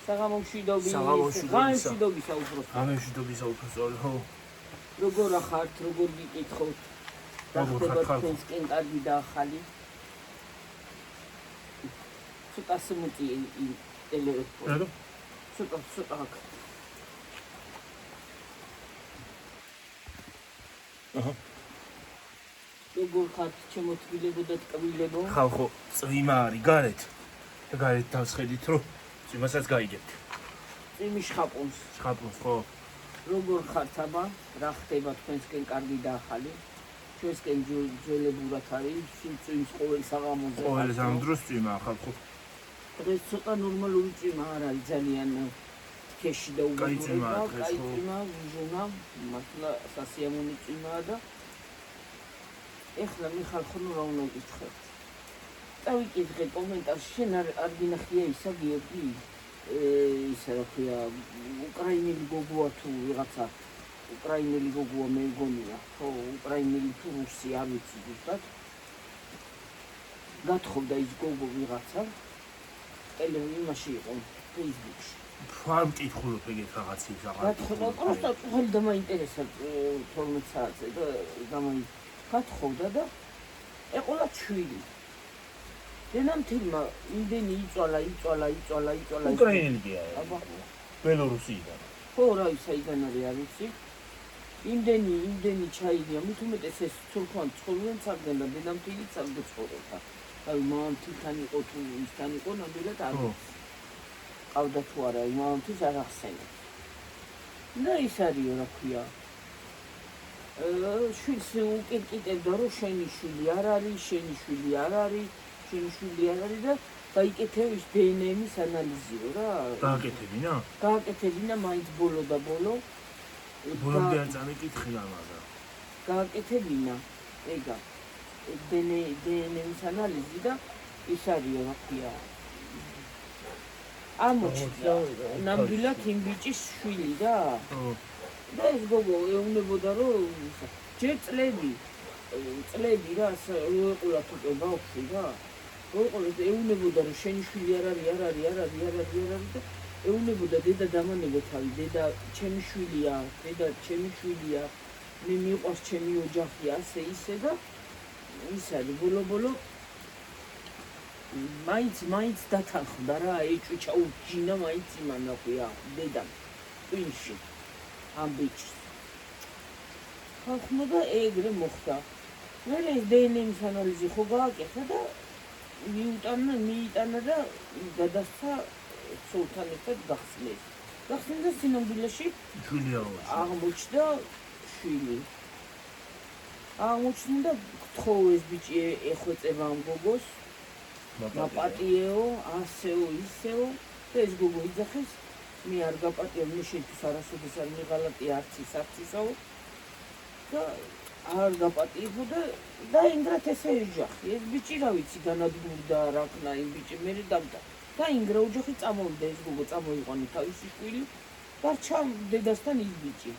საღამომშვიდობის უფროსო. გამომშვიდობის უფროსო. როგორ ახართ, როგორ გიკითხოთ? რა ხდება თქვენსკენ კარგი და ახალი? ცოტა სიმუტი ტელეფონი. რატო? ცოტა აქ. აჰა. როგორ ხართ, ჩემო თბილებო და ტკბილებო? ხალხო, წვიმა არის გარეთ. და გარეთ დავსხედით, რომ წვიმასაც გაიგებთ. წვიმი შხაპუნს. შხაპუნს, ხო? როგორ ხართ აბა? რა ხდება თქვენსკენ კარგი და ახალი? ჩვენსკენ ძველებურად არის, წვიმის ყოველ საღამოზე. ყოველ საღამოს წვიმა ხალხო. დღეს ცოტა ნორმალური წვიმა არ არის ძალიან ქეში და უგუბრება, კაი წვიმა, ვიჟონა, მართლა სასიამოვნო წვიმაა და ეხლა მიხალხო რა უნდა ვიკითხე. წავიკითხე კომენტარში, შენ არ გინახია ისა გიორგი? ისა რა ქვია, უკრაინელი გოგოა თუ ვიღაცა, უკრაინელი გოგოა მე მგონია, ხო, უკრაინელი თუ რუსი, არ ვიცი ზუსტად. გათხოვდა ის გოგო ვიღაცა. ტელევიზიაში იყო Facebook-ში. არ მკითხულობ ეგეთ რაღაცებს აღარ. გათხოვდა, просто ყველი და მაინტერესა 12 საათზე და გათხოვდა და ეყოლა ჩვილი. დენამთილმა იმდენი იწვალა. უკრაინელია. აბა, ბელორუსიიდან. ხო, რა საიდან არის არ ვიცი. იმდენი ჩაიგია, მით უმეტეს ეს ცურქან ცხოვრობენ საგდან და დენამთილიც არ გეცხოვრებდა. აი მამამთილთან იყო თუ ისთან იყო ნამდვილად არ ვიცი. ყავდა თუ არა, მამამთილს არ ახსენებს. და ის არისო რა ქვია. შვილს უკირკიტებდა რომ შენი შვილი არ არის და გაიკეთებს დნმ-ის ანალიზიო რა. გააკეთებინა მაინც ბოლო და ბოლო. ბოლომდე არ წამიკითხილა მაგრამ. გააკეთებინა ეგა დნმ-ის ანალიზი და ის არისო რა ქვია. ამოჩნდა ნამდვილად იმ ბიჭის შვილი და და ეს გოგო ეუბნებოდა რომ ჯერ წლები რა ეყოლათ უკვე ბავშვი რა ეყოლათ ეუბნებოდა რომ შენი შვილი არ არის და ეუბნებოდა დედა დამანება თავი დედა ჩემი შვილია მე მიყვარს ჩემი ოჯახი ასე ისე და ის არის ბოლო მაინც დათანხმდა რა ეჭვი ჩაუჯინა მაინც იმან აყვია დედამ ტვინში ამ ბიჭს ხალხმა და ეგრე მოხდა მე ეს დნმ-ის ანალიზი ხო გააკეთა და მიიტანა და გადასცა სულთან ერთად გახსნეს სინამდვილეში აღმოჩნდა შვილი აღმოჩნდა გთხოვეს ბიჭი ეხვეწება ამ გოგოს მაპატიეო, ასეო, ისეო და ეს გოგო იძახეს მე არ გაპატიო, მე შეთვის არასოდეს არ მიღალატი არც ისაო და არ გაპატიებო და დაინგრათ ესე ოჯახი ეს ბიჭი რა ვიცი განადგურდა რაკნა იმ ბიჭი მე დაინგრა ოჯახი წამოვიდა ეს გოგო წამოიყვანა თავისი შვილი დარჩა დედასთან ის ბიჭი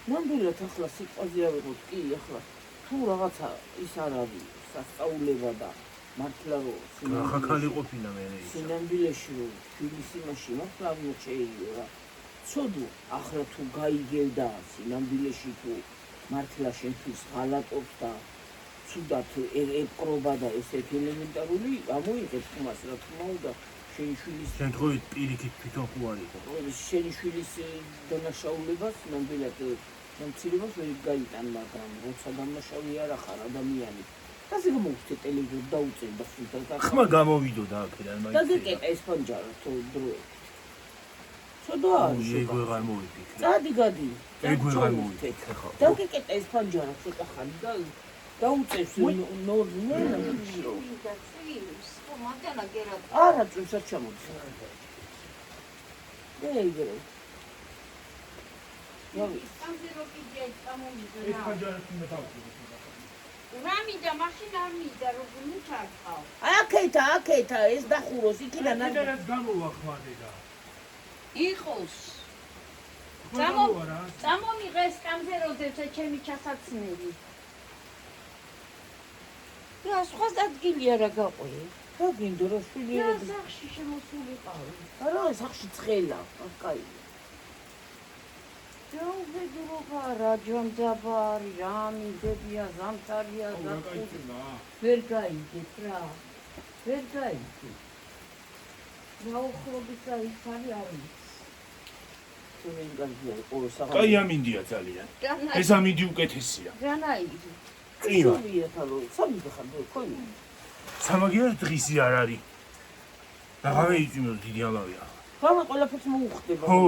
ნამდვილად ახლა სიტყვაზე ავიღოთ კი ახლა თუ რაღაცა ის არ არის სასწაულება და მართლა რომ ხაქალი ყოფილა მე ის სინამდვილეში რომ შვილის იმაში მართლა აღმოჩეიო რა ცოდო ახლა თუ გაიგევდა სინამდვილეში თუ მართლა შენთვის ღალატობს და ცუდად ეპყრობა და ესეთ ელემენტარული ამოიღებს თმას რა თქმა უნდა შენი შვილის შემთხვევით პირიქით თვითონ ხო არ იყო შენი შვილის დანაშაულებას ნამდვილად მომცირებას ვერ გაიტან მაგრამ როცა დამნაშავე არ ახარ ადამიანი ასე გამოვხდე ტელევიზორ დაუწევ და სულთან ხმა გამოვიდოდა აქედან მაინც და გეკეტა ეს ფანჯარა თუ დროებით ცოდო არის ეგ ვეღარ მოვიფიქრე გადი ეგ ვეღარ მოვიფიქრე ხო და გეკეტა ეს ფანჯარა ცოტა ხანი და დაუწევს ნორმально და წვიმს ხო მაგანა გერა არა წვიმს არ ჩამოდის ეგრე სამზეროკიდია წამოვიდა ეს ფანჯარა თუნდა თავი რამიდა მაშინ არ მიდა როგორ ჩარყავ აკეთა ეს დახუროს იქიდან არ ეს გამოვახმარდა იყოს წამომიღეს კამზეროძეცა ჩემი ჩასაცნელი რა სხვა ადგილი არა გაყვე რა გინდო რა შვილიერი სახში შემოსულიყავი. არა სახში ცხელა კაი ჯაუბედურობა რა ჯამძაბარი რა მიდებია ზამთარია ზაფხული ვერ გაიგეთ რა ვერ გაიგეთ ნაუხრობისა ისარი არის ჩვენ განძია ყოველ საღამო კაი ამინდია ძალიან. ეს ამინდი უკეთესია. რანაირი ყიმა. შუია თავო სამი ხარ ხოი სამაგიერად დღისი არ არის. აღარ იწვიმოს დიდი ამავია. ხამა ყველაფერს მოუხდება ხო.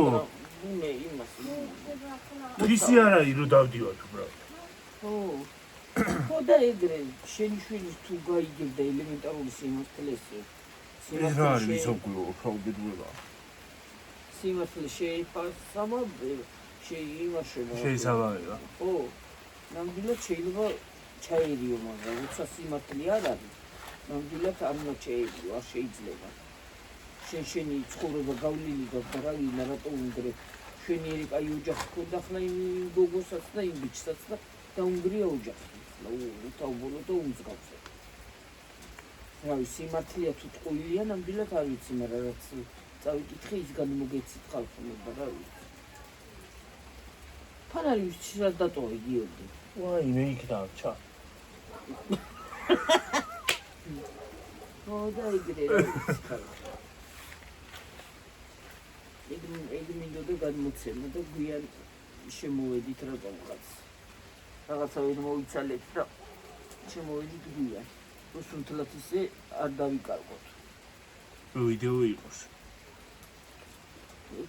მე იმას დღისი არ არის რომ დავდივარ უბრალოდ. ხო ხო და ეგრე შენი შვილის თუ გაიგებდა ელემენტარული სიმართლეს ეს რა არის ისოკვიო პრობლემა. სიმართლე შეიფასამა შეიმაშება შეისაბამება. ხო ნამდვილად შეიძლება ჩაერიო მაგრამ როცა სიმართლე არ არის ნამდვილად არ უნდა ჩაერიო არ შეიძლება შენი ცხოვრება გავლილი გაქვს და რა რატო უნგრე შენი ერი კაი ოჯახი ქონდა ხლა იმ გოგოსაც და იმ ბიჭსაც და დაუნგრია ოჯახი უთავბოლო და უმსგავს რავი სიმართლეა თუ ტყუილია ნამდვილად არ ვიცი მაგრამ რაც წავიკითხე ის განმოგეცით ხალხმობა რა ვიცი ფანარის შეიძლება დატოვა იდიოტი ვაი მე იქ დავჩა. ხო და ეგრე რა ვიცი ხალხი ეგ მინდოდა გადმოცემა და გვიან შემოვედით რაღაცა ვერ მოიცალეთ და შემოვედით გვიან უსუნთლად ისე არ დავიკარგოთ ვიდეო იყოს.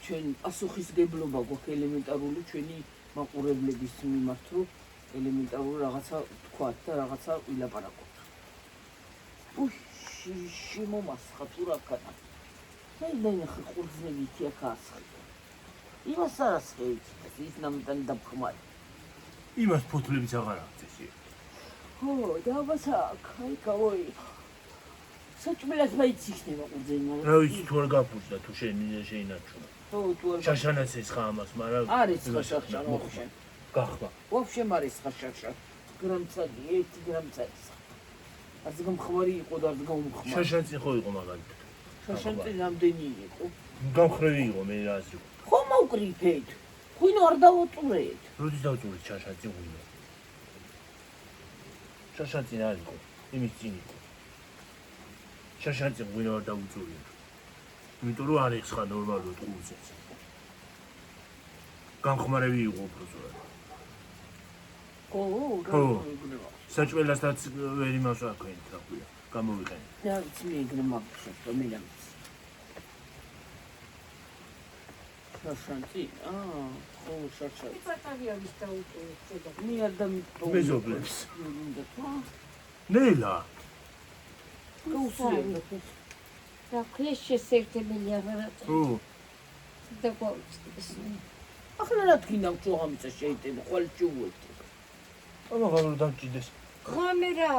ჩვენ პასუხისგებლობა გვაქვს ელემენტარული ჩვენი მაყურებლების მიმართ რომ ელემენტარული რაღაცა თქვათ და რაღაცა ვილაპარაკოთ შემომასხა თუ რა ქანა მე ნახე ყურძნები იქ ასხი იმას არ ასხი ის ნამდვილად დაფხმარი იმას ფოთლებიც აღარ აქვს ესე. ხო და ბასა კაი კაი საჭმელად მაიციხნება ყურძენი მაგრამ რა ვიცი თუ არ გაფუძდა თუ შეინარჩუნა. ხო თუ არ შაშანაც ეს ხა ამას, მაგრამ არის ხაშაშა მოხშენ გახმა. ვაფშე მარის ხაშაშა გრამცადი 1 გრამცადი არც გამხმარი იყო და არც გამხმარი შაშანცი ხო იყო მაგალითად. შაშანცი რამდენი იყო გამხრევი იყო მე რა აზრი. ხო მოკრიფეთ ხუინო არ დავუწურეთ როდის დავწურეთ შაშანცი ღვინო? შაშანცი რა იყო? იმის წინ იყო. შაშანცი ღვინო არ დავუწურეთ. იმიტომ რომ არ ეხსხა ნორმალურად ყურძენს. გამხმარები იყო უბრალოდ. ხო ხო. საჭმელასაც ვერ იმას აქვენით რა ქვია. გამოვიყენეთ. რა ვიცი მე ეგრე მაგშობ მე დამიც შაშანცი ხო შაშანცი პატარია ვის დაუწუეთ მე არ დამიტოვე მეზობლებს. ნელა. გაუსულებ რა ქვია შესერთებელი აღარაც ხო. და გვაუწყდეს ახლა რა თქინა უწუღამიცა შეიძლება ყოველ ჭუვეთ აბა ღამე დამჭიდეს. ღამე რა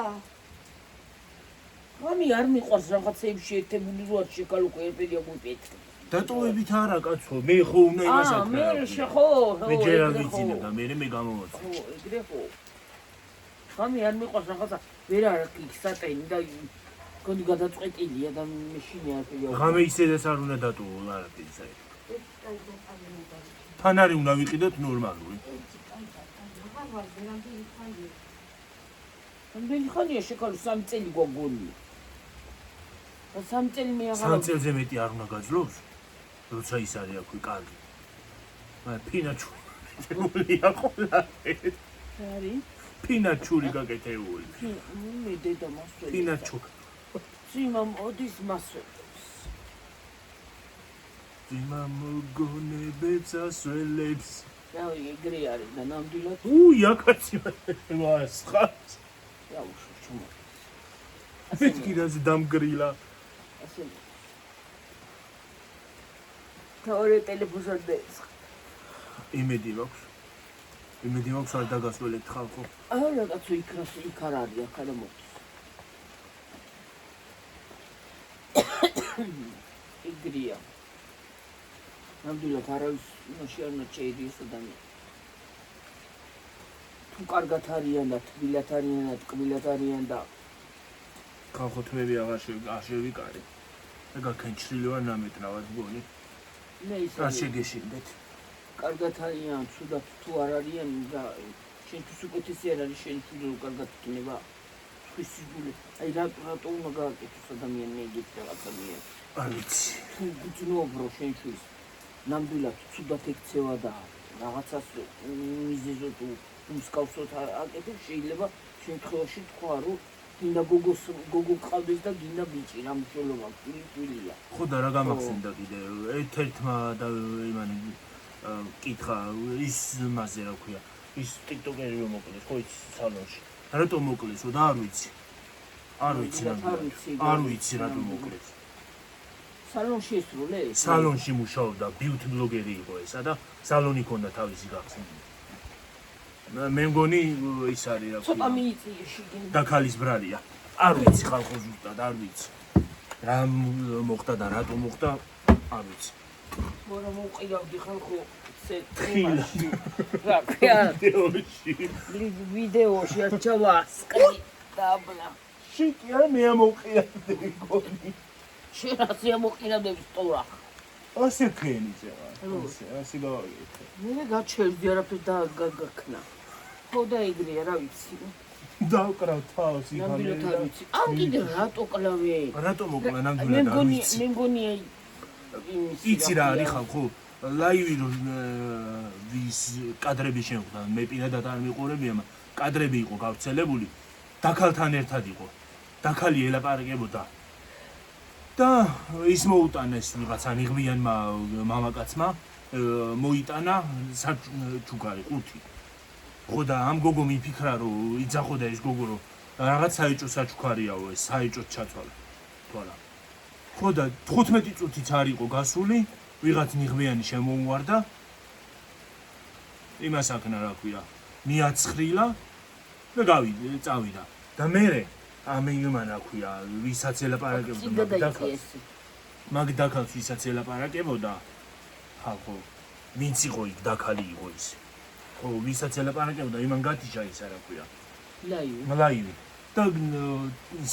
ღამე არ მიყვარს რაღაცეებში შეერთებული რო არ შეკალუკერბედია მოპეთქი დატოვებით არა კაცო მე ხო უნდა იმას მე აქვე. ხო მე ჯერ არ ვიცინებ და მე გამოვაწე. ხო ეგრე ხო ღამე არ მიყვარს რაღაცა ვერ არა იქსატენი და კონი გადაწყვეტილია და მეშინი არ ფია ღამე ისედაც არ უნდა დატოვო არაფერი საერთოდ. თან არის უნდა ვიყიდოთ ნორმალური. რამდენი ხანია შეკალო 3 წელი გვაგონია და 3 წელი მე აღარ 3 წელზე მეტი არ უნდა გაძლოს როცა ის არის აქვე კარგი მაგრამ ფინაჩურია ყველა არის ფინაჩური გაკეთებული მე დედა მასვე ფინაჩუ ძიმა მოდის მასვე ძიმა მოგონებებს ასველებს რა ეგრე არის და ნამდვილად იაკაცი ვასხაც რა უშო ჩუმო ფეთქიდაზე დამგრილა ასე თორე ტელეფონს არ დეს იმედი მაქვს არ დაგასველებთ ხალხო აა რაღაცა იქ არ არის აქ არა მოდის ეგრეა ნამდვილად არავის ნოში არ უნდა შეერიოს ადამიანი თუ კარგად არიან და თბილად არიან და ტკბილად არიან და ხალხო თმები აღარ შევიკარე. გაქენჩრილი ვარ ნამეტრავად გონი. მე ის არ შეგეშინდეთ. კარგად არიან, ცუდად თუ არ არიან და შენთვის უკეთესი არ არის შენი თვილი რომ კარგად იქნება. ხვის სიგული. აი რატო უნდა გააკეთოს ადამიანმა ეგეთ რაღაცა მიერ. არ ვიცი. თუ გძნობრო შენთვის ნამდვილად ცუდად ექცევა და რაღაცას მიზეზო თუ მსკავსოთ აკეთებს შეიძლება შემთხვევაში თქვა რომ გინდა გოგო ყავდეს და გინდა ბიჭი რა მნიშვნელობა თვილია. ხო და რა გამახსენდა კიდე ერთ-ერთმა და იმანი კითხა ის მასე რა ქვია ის ტიკტოკერი რომ მოკლეს ხო ის სალონში რატომ მოკლესო და არ ვიცი არ ვიცი რატომ მოკლეს სალონში ესროლეს სალონში მუშაობდა ბიუთი ბლოგერი იყო ესა და სალონი ქონდა თავისი გახსნილი მე მგონი ის არის რა ცოტა მიიწია შიგენ და ქალის ბრალია არ ვიცი ხალხო ზუსტად არ ვიცი რა მოხდა და რატომ მოხდა არ ვიცი მორა მოყირავდი ხალხო თემაში რა ქვია ვიდეოში არჩევა სკრი დაბლა შიკი არ მე ამოყირავდი გონი შენ ასე ამოყირავდები სწორა ასე ფენი ძევა ასე გავაკეთე მე გაჩერდი არაფერ და გაგაქნა ხო და ეგრეა რა ვიცი დავკრავ თავს ნამდვილად არ ვიცი ან კიდე რატო კლავე რატო მოკლა ნამდვილად არ ვიცი მე მგონია იცი რა არის ხალხო ლაივი რომ ვის კადრები შეხვდა მე პირადად არ მიყურებია კადრები იყო გავრცელებული დაქალთან ერთად იყო დაქალი ელაპარაკებოდა და ის მოუტანეს ვიღაცა ნიღბიანმა მამაკაცმა მოიტანა საჩუქარი ყუთი ხო და ამ გოგო მიფიქრა რომ იძახოდა ეს გოგო რომ რაღაც საეჭო საჩუქარიაო ეს საეჭოთ ჩაცვალა თვალა ხო და 15 წუთიც არ იყო გასული ვიღაც ნიღბიანი შემოუვარდა იმას აქნა რა ქვია მიაცხრილა და წავიდა და მე ამ იმან რა ქვია ვისაც ელაპარაკებოდა მაგ დაქალს ვისაც ელაპარაკებოდა ხალხო ვინც იყო იქ დაქალი იყო ის ხო ვისაც ელაპარაკებოდა იმან გათიშა ის რა ქვია ლაივი და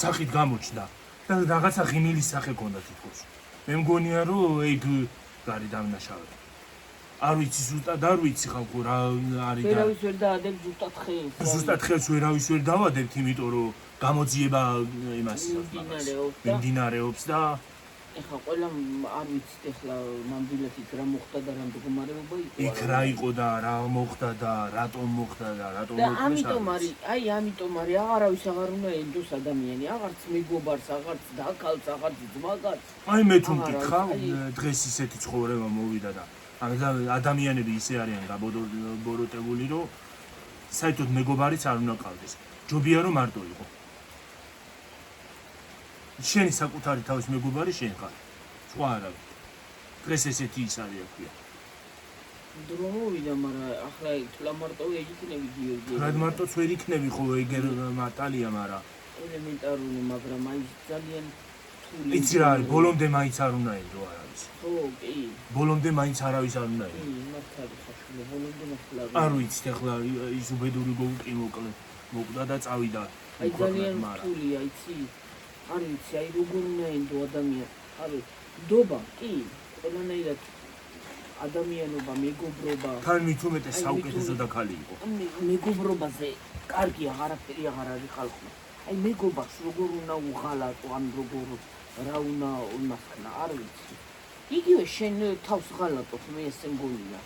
სახით გამოჩნდა და რაღაცა ღიმილის სახე ქონდა თითქოს მე მგონია რომ ეგ გარი დამნაშავე არ ვიცი ზუსტად არ ვიცი ხალხო რა არის და ვერავის ვერ დაადებ ზუსტად ხელს ვერავის ვერ დავადებთ იმიტომ რომ გამოძიება იმას მიმდინარეობს და ეხლა ყველა არ ვიცით ეხლა ნამდვილად იქ რა მოხდა და რა მდგომარეობა იყო იქ რა იყო და რა მოხდა და რატომ მოხდა და რატომ და ამიტომ არის აღარავის აღარ უნდა ენდოს ადამიანი აღარც მეგობარს აღარც დაქალს აღარც ძმაკაც აი მე თუ მკითხავ დღეს ისეთი ცხოვრება მოვიდა და ადამიანები ისე არიან გაბოროტებული რომ საერთოდ მეგობარიც არ უნდა ყავდეს ჯობია რომ მარტო იყო შენი საკუთარი თავის მეგობარი შენ ხარ სხვა არავინ დღეს ესეთი ის არის აქვია დრო მოვიდა მაგრამ ახლა თლა მარტო იქნები გიორგი რა მარტოც ვერ იქნები ხო ეგერ მარტალია მაგრამ ელემენტარული მაგრამ აი ძალიან იცი რა არის ბოლომდე მაინც არ უნდა ენდო არავის ხო კი ბოლომდე მაინც არავის არ უნდა ენდო მართალი ხაშულო ბოლომდე მართლა არ ვიცით ახლა ის უბედური გოგო მოკვდა და წავიდა აი ძალიან რთულია იცი არ ვიცი აი როგორ უნდა ენდო ადამიანი არის დობა კი ყველანაირად ადამიანობა მეგობრობა თან მით უმეტეს საუკეთესო დაქალი იყო მეგობრობაზე კარგი აღარაფერი აღარ არის ხალხმა აი მეგობარს როგორ უნდა უღალატო ან როგორ რა უნდა უმასქნა არ ვიცი იგივე შენ თავს ღალატობ მე ესე მგონია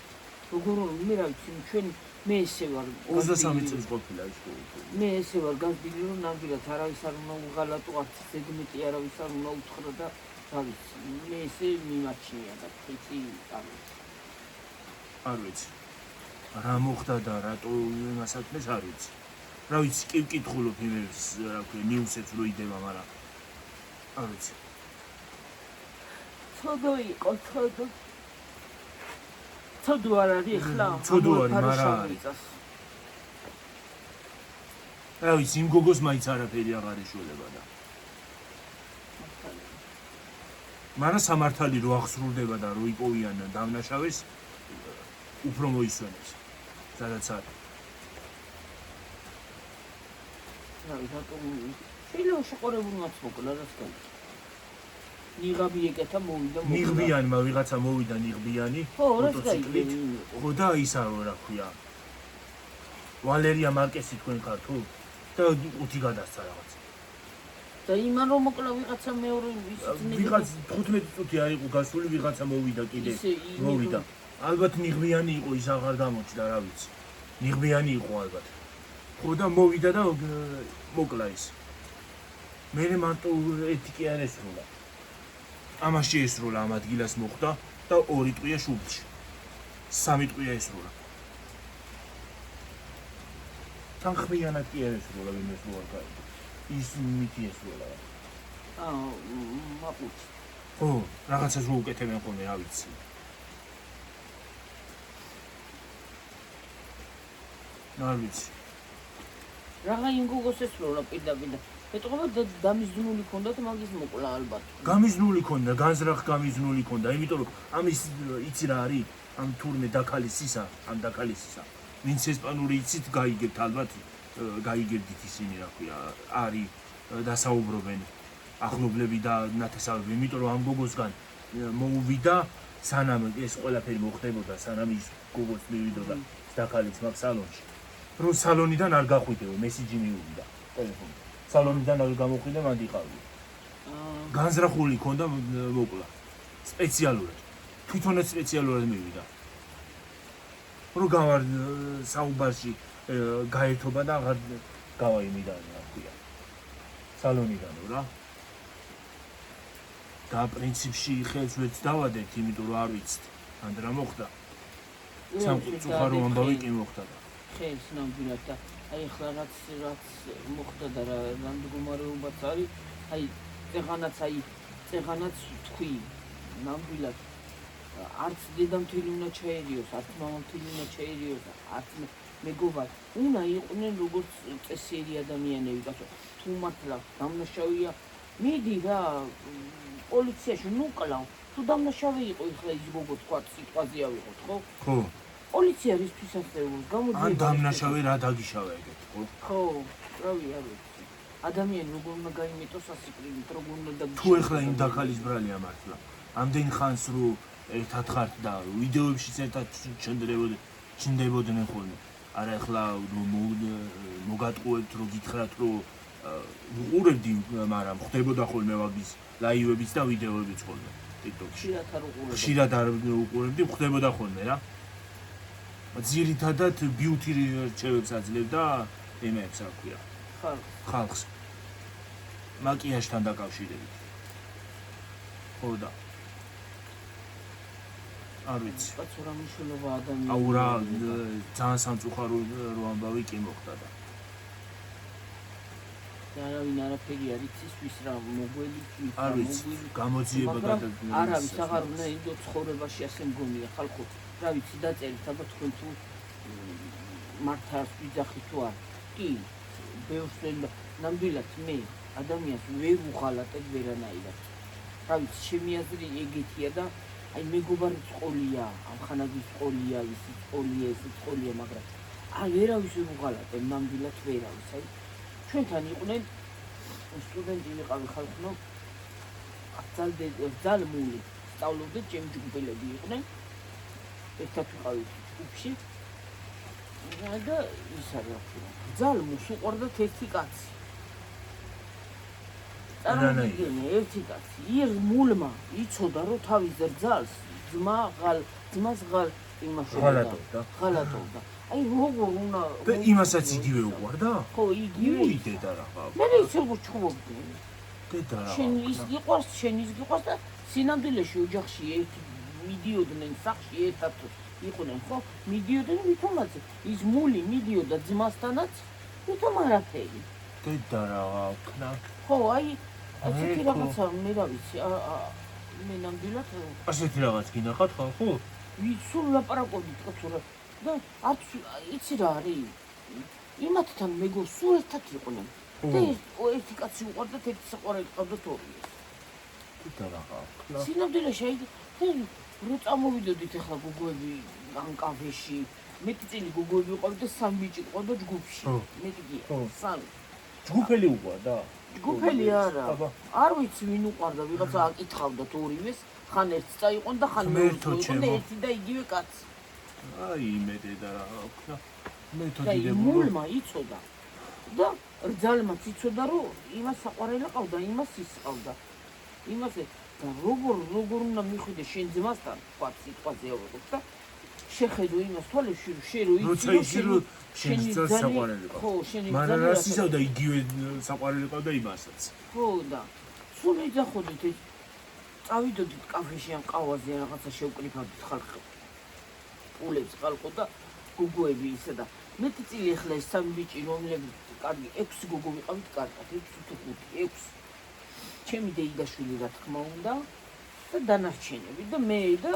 როგორ მე რა ვიცი ჩვენ მე ესე ვარ 23 წელს ყოფილა ის მე ესე ვარ გასდილი რომ ნამდვილად არავის არ უნდა უღალატო არც ზედმეტი არავის არ უნდა უთხრა და რა ვიცი მე ესე მიმაჩნია და ხეთი არ ვიცი რა მოხდა და რატო იმას აკეთეს არ ვიცი რა ვიცი კი ვკითხულობ იმებს რა ქვია ნიუსებს რო იდება მაგრამ არ ვიცი ცოდო იყო ცოდო არ არის ხლა ცოდო არის მაგრამ რა ვიცი იმ გოგოს მაინც არაფერი აღარ ეშველება და მაგრამ სამართალი რო აღსრულდება და რო იპოვიან დამნაშავეს უფრო მოისვენებს სადაც არის რა ვიცი შეიძლება შეყურებულმაც მოკლა რა თქმა უნდა. ნიღაბი ეკეთა მოვიდა ნიღბიანმა ვიღაცა მოვიდა ნიღბიანი ხო, რა მოტოციკლით. ხო და ისა რა ქვია. ვალერია მარკესი თქვენ ქართულ და 5 გადასცა რაღაც. და იმან რომ მოკლა ვიღაცა მეორე ვიღაც 15 წუთი არ იყო გასული ვიღაცა მოვიდა კიდე მოვიდა. ალბათ ნიღბიანი იყო ის აღარ გამოჩნდა რა ვიცი. ნიღბიანი იყო ალბათ. ხო და მოვიდა და მოკლა ის. მე მარტო ეთიკი არ ესრულა. ამაში ესრულა ამ ადგილას მოხვდა და 2 ტყვია შუბლში. 3 ტყვია ესრულა. თანხმიანად კი არ ესრულა ვინმე სულ არ ის მითი ესრულა. მაპუჩ. ხო, რაღაცას რო უკეთებენ ხოლმე, რა ვიცი. არ ვიცი. რაღა იმ გოგოს ესრულა პირდაპირ. ეტყობა დამიზნული ქონდათ მაგის მოკლა ალბათ. გამიზნული ქონდა, განზრახ გამიზნული ქონდა, იმიტომ რომ ამის იცი რა არის? ამ თურმე დაქალისისა, ამ დაქალისისა. ვინც ესპანური იცით, გაიგებთ ალბათ, გაიგებდით ისინი რა ქვია, არის დასაუბრობენ ახლობლები და ნათესავები, იმიტომ რომ ამ გოგოსგან მოუვიდა სანამ ეს ყველაფერი მოხდებოდა, სანამ ის გოგოს მივიდოდა დაქალიც მაგ სალონში. რომ სალონიდან არ გახვიდეო, მესიჯი მიუვიდა ტელეფონი. სალონიდან არ გამოხვიდე, მანდ იყავდი. განზრახული ქონდა მოკლა. სპეციალურად. თვითონაც სპეციალურად მივიდა. რომ გავარ საუბარში გაერთობა და აღარ გავაიმიდან რა ქვია. სალონიდან რა. და პრინციპში ხელს ვერც დავადეთ, იმიტომ რომ არ ვიცით. ანდ რა მოხდა? სამწუხარო ამბავი კი მოხდა. ხელს ნამდვილად და აი ახლა რაც მოხდა და რა მდგომარეობაც არის, აი წეღანაც თქვი ნამდვილად არც დედამთილი უნდა ჩაერიოს, არც მამამთილი უნდა ჩაერიოს, არც მეგობარ უნდა იყვნენ როგორც წესიერი ადამიანები, კაცო. თუ მართლა დამნაშავეა, მიდი რა პოლიციაში ნუ კლავ. თუ დამნაშავე იყო ეხლა ის გოგო თქვა სიტყვაზე ავიღოთ, ხო? ხო. პოლიცია რისთვის ასწევს? გამოძიება. ან დამნაშავე რა დაგიშავა ეგეთ, ხო? ხო, რავი არ ვიცი. ადამიანი როგორ უნდა გაიმეტოს ასიკრინით, როგორ უნდა დაგიშავა. თუ ეხლა იმ დაქალის ბრალია მართლა. ამდენ ხანს რო ერთად ხართ და ვიდეოებშიც ერთად ჩნდებოდნენ ხოლმე. არა ეხლა მოგატყუებთ, რომ გითხრათ, რომ ვუყურებდი, მაგრამ ხდებოდა ხოლმე ვაგის ლაივებიც და ვიდეოებიც ხოლმე TikTok-ში. ხშირად არ უყურებდი, ხდებოდა ხოლმე რა. ძირითადად beauty რჩევებს აძლევდა იმებს, რა ქვია. ხალხს. მაკიაჟთან დაკავშირებით. ხო და არ ვიცი. კაცო რა მნიშვნელობა ადამიანს. აუ რა ძალიან სამწუხარო რო ამბავი კი მოხდა და არავინ არაფერი არ იცის ვის რა მოგველი არ ვიცი გამოძიება გადადგმული არავის აღარ უნდა ინდო ცხოვრებაში ასე მგონია ხალხო რა ვიცი დაწერით აბა თქვენ თუ მართავს ვიძახით თუ არ კი ბევრს ნამდვილად მე ადამიანს ვერ უღალატებ ვერანაირად რა ვიცი ჩემი აზრი ეგეთია და აი მეგობარი წყოლია ამ ხანაგის წყოლია ისი წყოლია ისი წყოლია მაგრამ აი ვერავის ვერ უღალატებ ნამდვილად ვერავის აი ჩვენთან იყვნენ სტუდენტი ვიყავი ხალხო ძალმული სწავლობდით ჩემი ჯგუფელები იყვნენ ერთად ვიყავით ჯგუფში და ის არის ძალმულს უყვარდათ ერთი კაცი წარმოიდგინე ერთი კაცი ირ მულმა იცოდა რომ თავის ძალს ძმას იმაშობდა ღალატობდა აი როგორ უნდა და იმასაც იგივე უყვარდა? ხო, იგივე. დედა რა ხარ. მე ის როგორ ჩხუბობდი. დედა რა. შენ ის გიყვარს, შენ ის გიყვარს და სინამდვილეში ოჯახში ერთი მიდიოდნენ სახში ერთად იყვნენ, ხო? მიდიოდნენ ვითომაც ის მული მიდიოდა ძმასთანაც, ვითომ არაფერი. დედა რა ხნა. ხო, აი ასეთი რაღაცა მე რა ვიცი, მე ნამდვილად ასეთი რაღაც გინახათ ხო? სულ ლაპარაკობდით კაცო რა და არც იცი რა არის იმათთან მეგობრ სულ ერთად იყვნენ და ერთი კაცი უყვარდათ ერთი საყვარელი ყავდათ ორი და რა სინამდვილეში აი რო წამოვიდოდით ახლა გოგოები ამ კაფეში მეტი წილი გოგოები უყვარდათ და 3 ბიჭი ყავდა ჯგუფში მეტი კი 3 ჯგუფელი უყვარდა ჯგუფელი არა. არ ვიცი ვინ უყარდა, ვიღაცა აკითხავდათ ორივეს, ხან ერთს წაიყვან და ხან მეორეს წაიყვან და ერთი და იგივე კაცი. აი იმედე და რა აქვს. მე და თვითონ მულმა იცოდა და რძალმაც იცოდა რომ იმას საყვარელი ყავდა, იმას ის ყავდა. იმასე და როგორ უნდა მიხვიდე შენ ძმასთან, თქვა სიტყვაზე ავიღოთ და შეხედო იმას თვალებში რომ შენ რო იცი რომ შენი ძალ საყვარელი ყავდა. ხო, შენი მაგრამ ძალი რას იცავდა იგივე საყვარელი ყავდა იმასაც. ხო და სულ ეძახოდით ეს წავიდოდით კაფეში ან ყავაზე ან რაღაცა შევკრიფავდით ხალხი. პულებს ხალხო და გოგოები ისე და მეტი წილი ახლა ეს სამი ბიჭი რომლები კარგი 6 გოგო ვიყავით კარგად 6 თუ 5 6 ჩემი დეიდაშვილი რა თქმა უნდა და დანარჩენები და მე და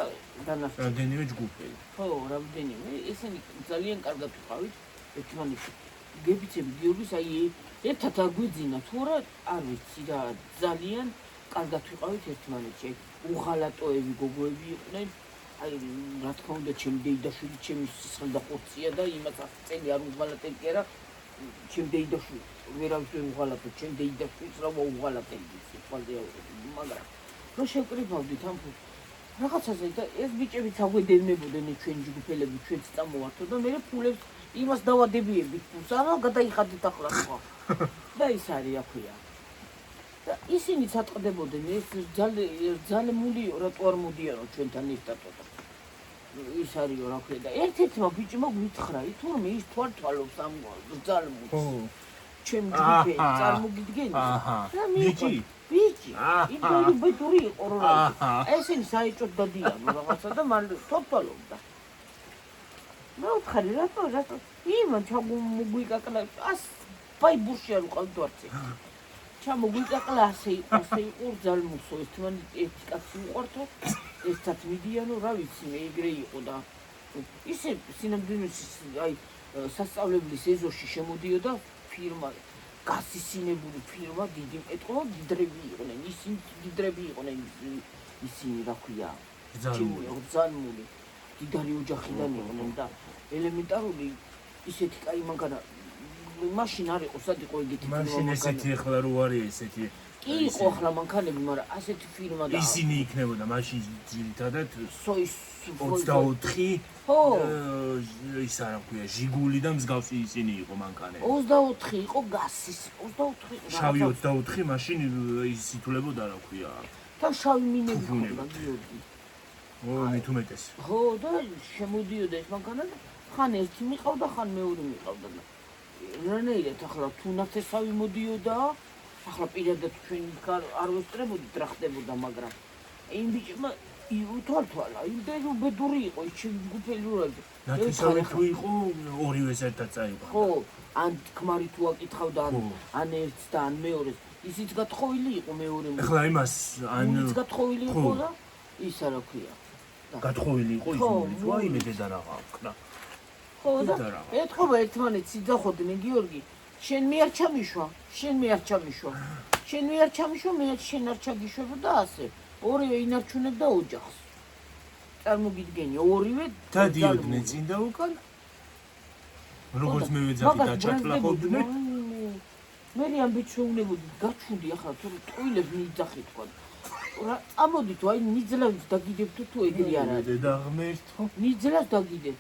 დანარჩენები რამდენიმე ჯგუფი. ხო რამდენიმე ესენი ძალიან კარგად ვიყავით ერთმანეთში გებიცები გიორგის აი ერთად აგვიძინა თუ რა არ ვიცი რა ძალიან კარგად ვიყავით ერთმანეთში უღალატოები გოგოები იყვნენ აი რა თქმა უნდა ჩემი დეიდაშვილი ჩემი სისხლი და ხორცია და იმას წელი არ უღალატები კი არა ჩემი დეიდაშვილი ვერავის ვერ უღალატებ ჩემი დეიდაშვილს რა უღალატები სიტყვაზე მაგრამ რო შევკრიფავდით ამ რაღაცაზე და ეს ბიჭებიც აგვედევნებოდნენ ჩვენი ჯგუფელები ჩვენც წამოვართო და მე ფულებს იმას დავადებიებით ფულს არა გადაიხადეთ ახლა სხვა და ის არის აქვია და ისინი წატყდებოდნენ ეს ძალმულიო რატო არ მოდიანო ჩვენთან ერთად ის არისო რა ქვია და ერთ-ერთმა ბიჭმა გვითხრა თურმე ის თვალთვალობს ამ ძალმულს ჩემ ჯგუფი წარმოგიდგენი და ბიჭი იგი ბედური იყო რა ესენი საეჭოდ დადიანო რაღაცა და მან თვალთვალობდა მე ვთხარი რატო იმან ჩამოგვიკაკლა ას ბაიბურში არ უყავთ ვარცე ჩამოგვიკაკლა ასე იყო ძალმულსო ერთი კაცი უყართო ერთად მიდიანო რა ვიცი მე ეგრე იყო და ისე სინამდვილეს აი სასწავლებლის ეზოში შემოდიოდა ფირმა გასისინებული ფირმა დიდი ეტყობა დიდრები იყვნენ ისინი დიდრები იყვნენ ისინი რა ქვია ძალმული დიდარი ოჯახიდან იყვნენ და ელემენტარული ისეთი კაი მანქანა მაშინ არ იყო სად იყო ეგეთი ფირმა მაშინ ესეთი ახლა რო არის ესეთი კი იყო ახლა მანქანები მაგრამ ასეთი ფირმა და ისინი იქნებოდა მაშინ ძირითადად სოის 24 ხო ის არა ქვია ჟიგული და მსგავსი ისინი იყო მანქანები 24 იყო გასის 24 შავი 24 მაშინ ის ითულებოდა რა ქვია და შავი მინები ქონდა გიორგი მით უმეტეს ხო და შემოდიოდა ეს მანქანა და ხან ერთი მიყავდა ხან მეორე მიყავდა და რანაირად ახლა თუ ნათესავი მოდიოდა ახლა პირადად ჩვენ არ ვესწრებოდით რა ხდებოდა მაგრამ იმ ბიჭმა უთვალთვალა იმდენ უბედური იყო ის ჯგუფელი როაზე ნათესავი თუ იყო ორივეს ერთად წაიყო ხო ან თქმარი თუ აკითხავდა ან ერთს და ან მეორეს ისიც გათხოვილი იყო მეორე ახლა იმას ან ის გათხოვილი იყო და ის რა ქვია გათხოვილი იყო ის თუ აი მე და რა ყავდა ხო და ეთქობა ერთმანეთს იძახოდნენ გიორგი შენ მე არ ჩამიშვა შენ არ ჩამიშვა მე შენ არ ჩაგიშვებ და ასე ორივე ინარჩუნებდა ოჯახს წარმოგიდგენი ორივე დადიოდნენ წინ და უკან როგორც მე ვეძახი დაჭაკლაყობდნენ მე ამ ბიჭუნებოდი გაჩვდი ახლა თუ ტყუილებს მიძახი თქვა რა წამოდით აი ნიძლავს დაგიდებთ თუ ეგრე არ არის და ღმერთო ნიძლავს დაგიდებ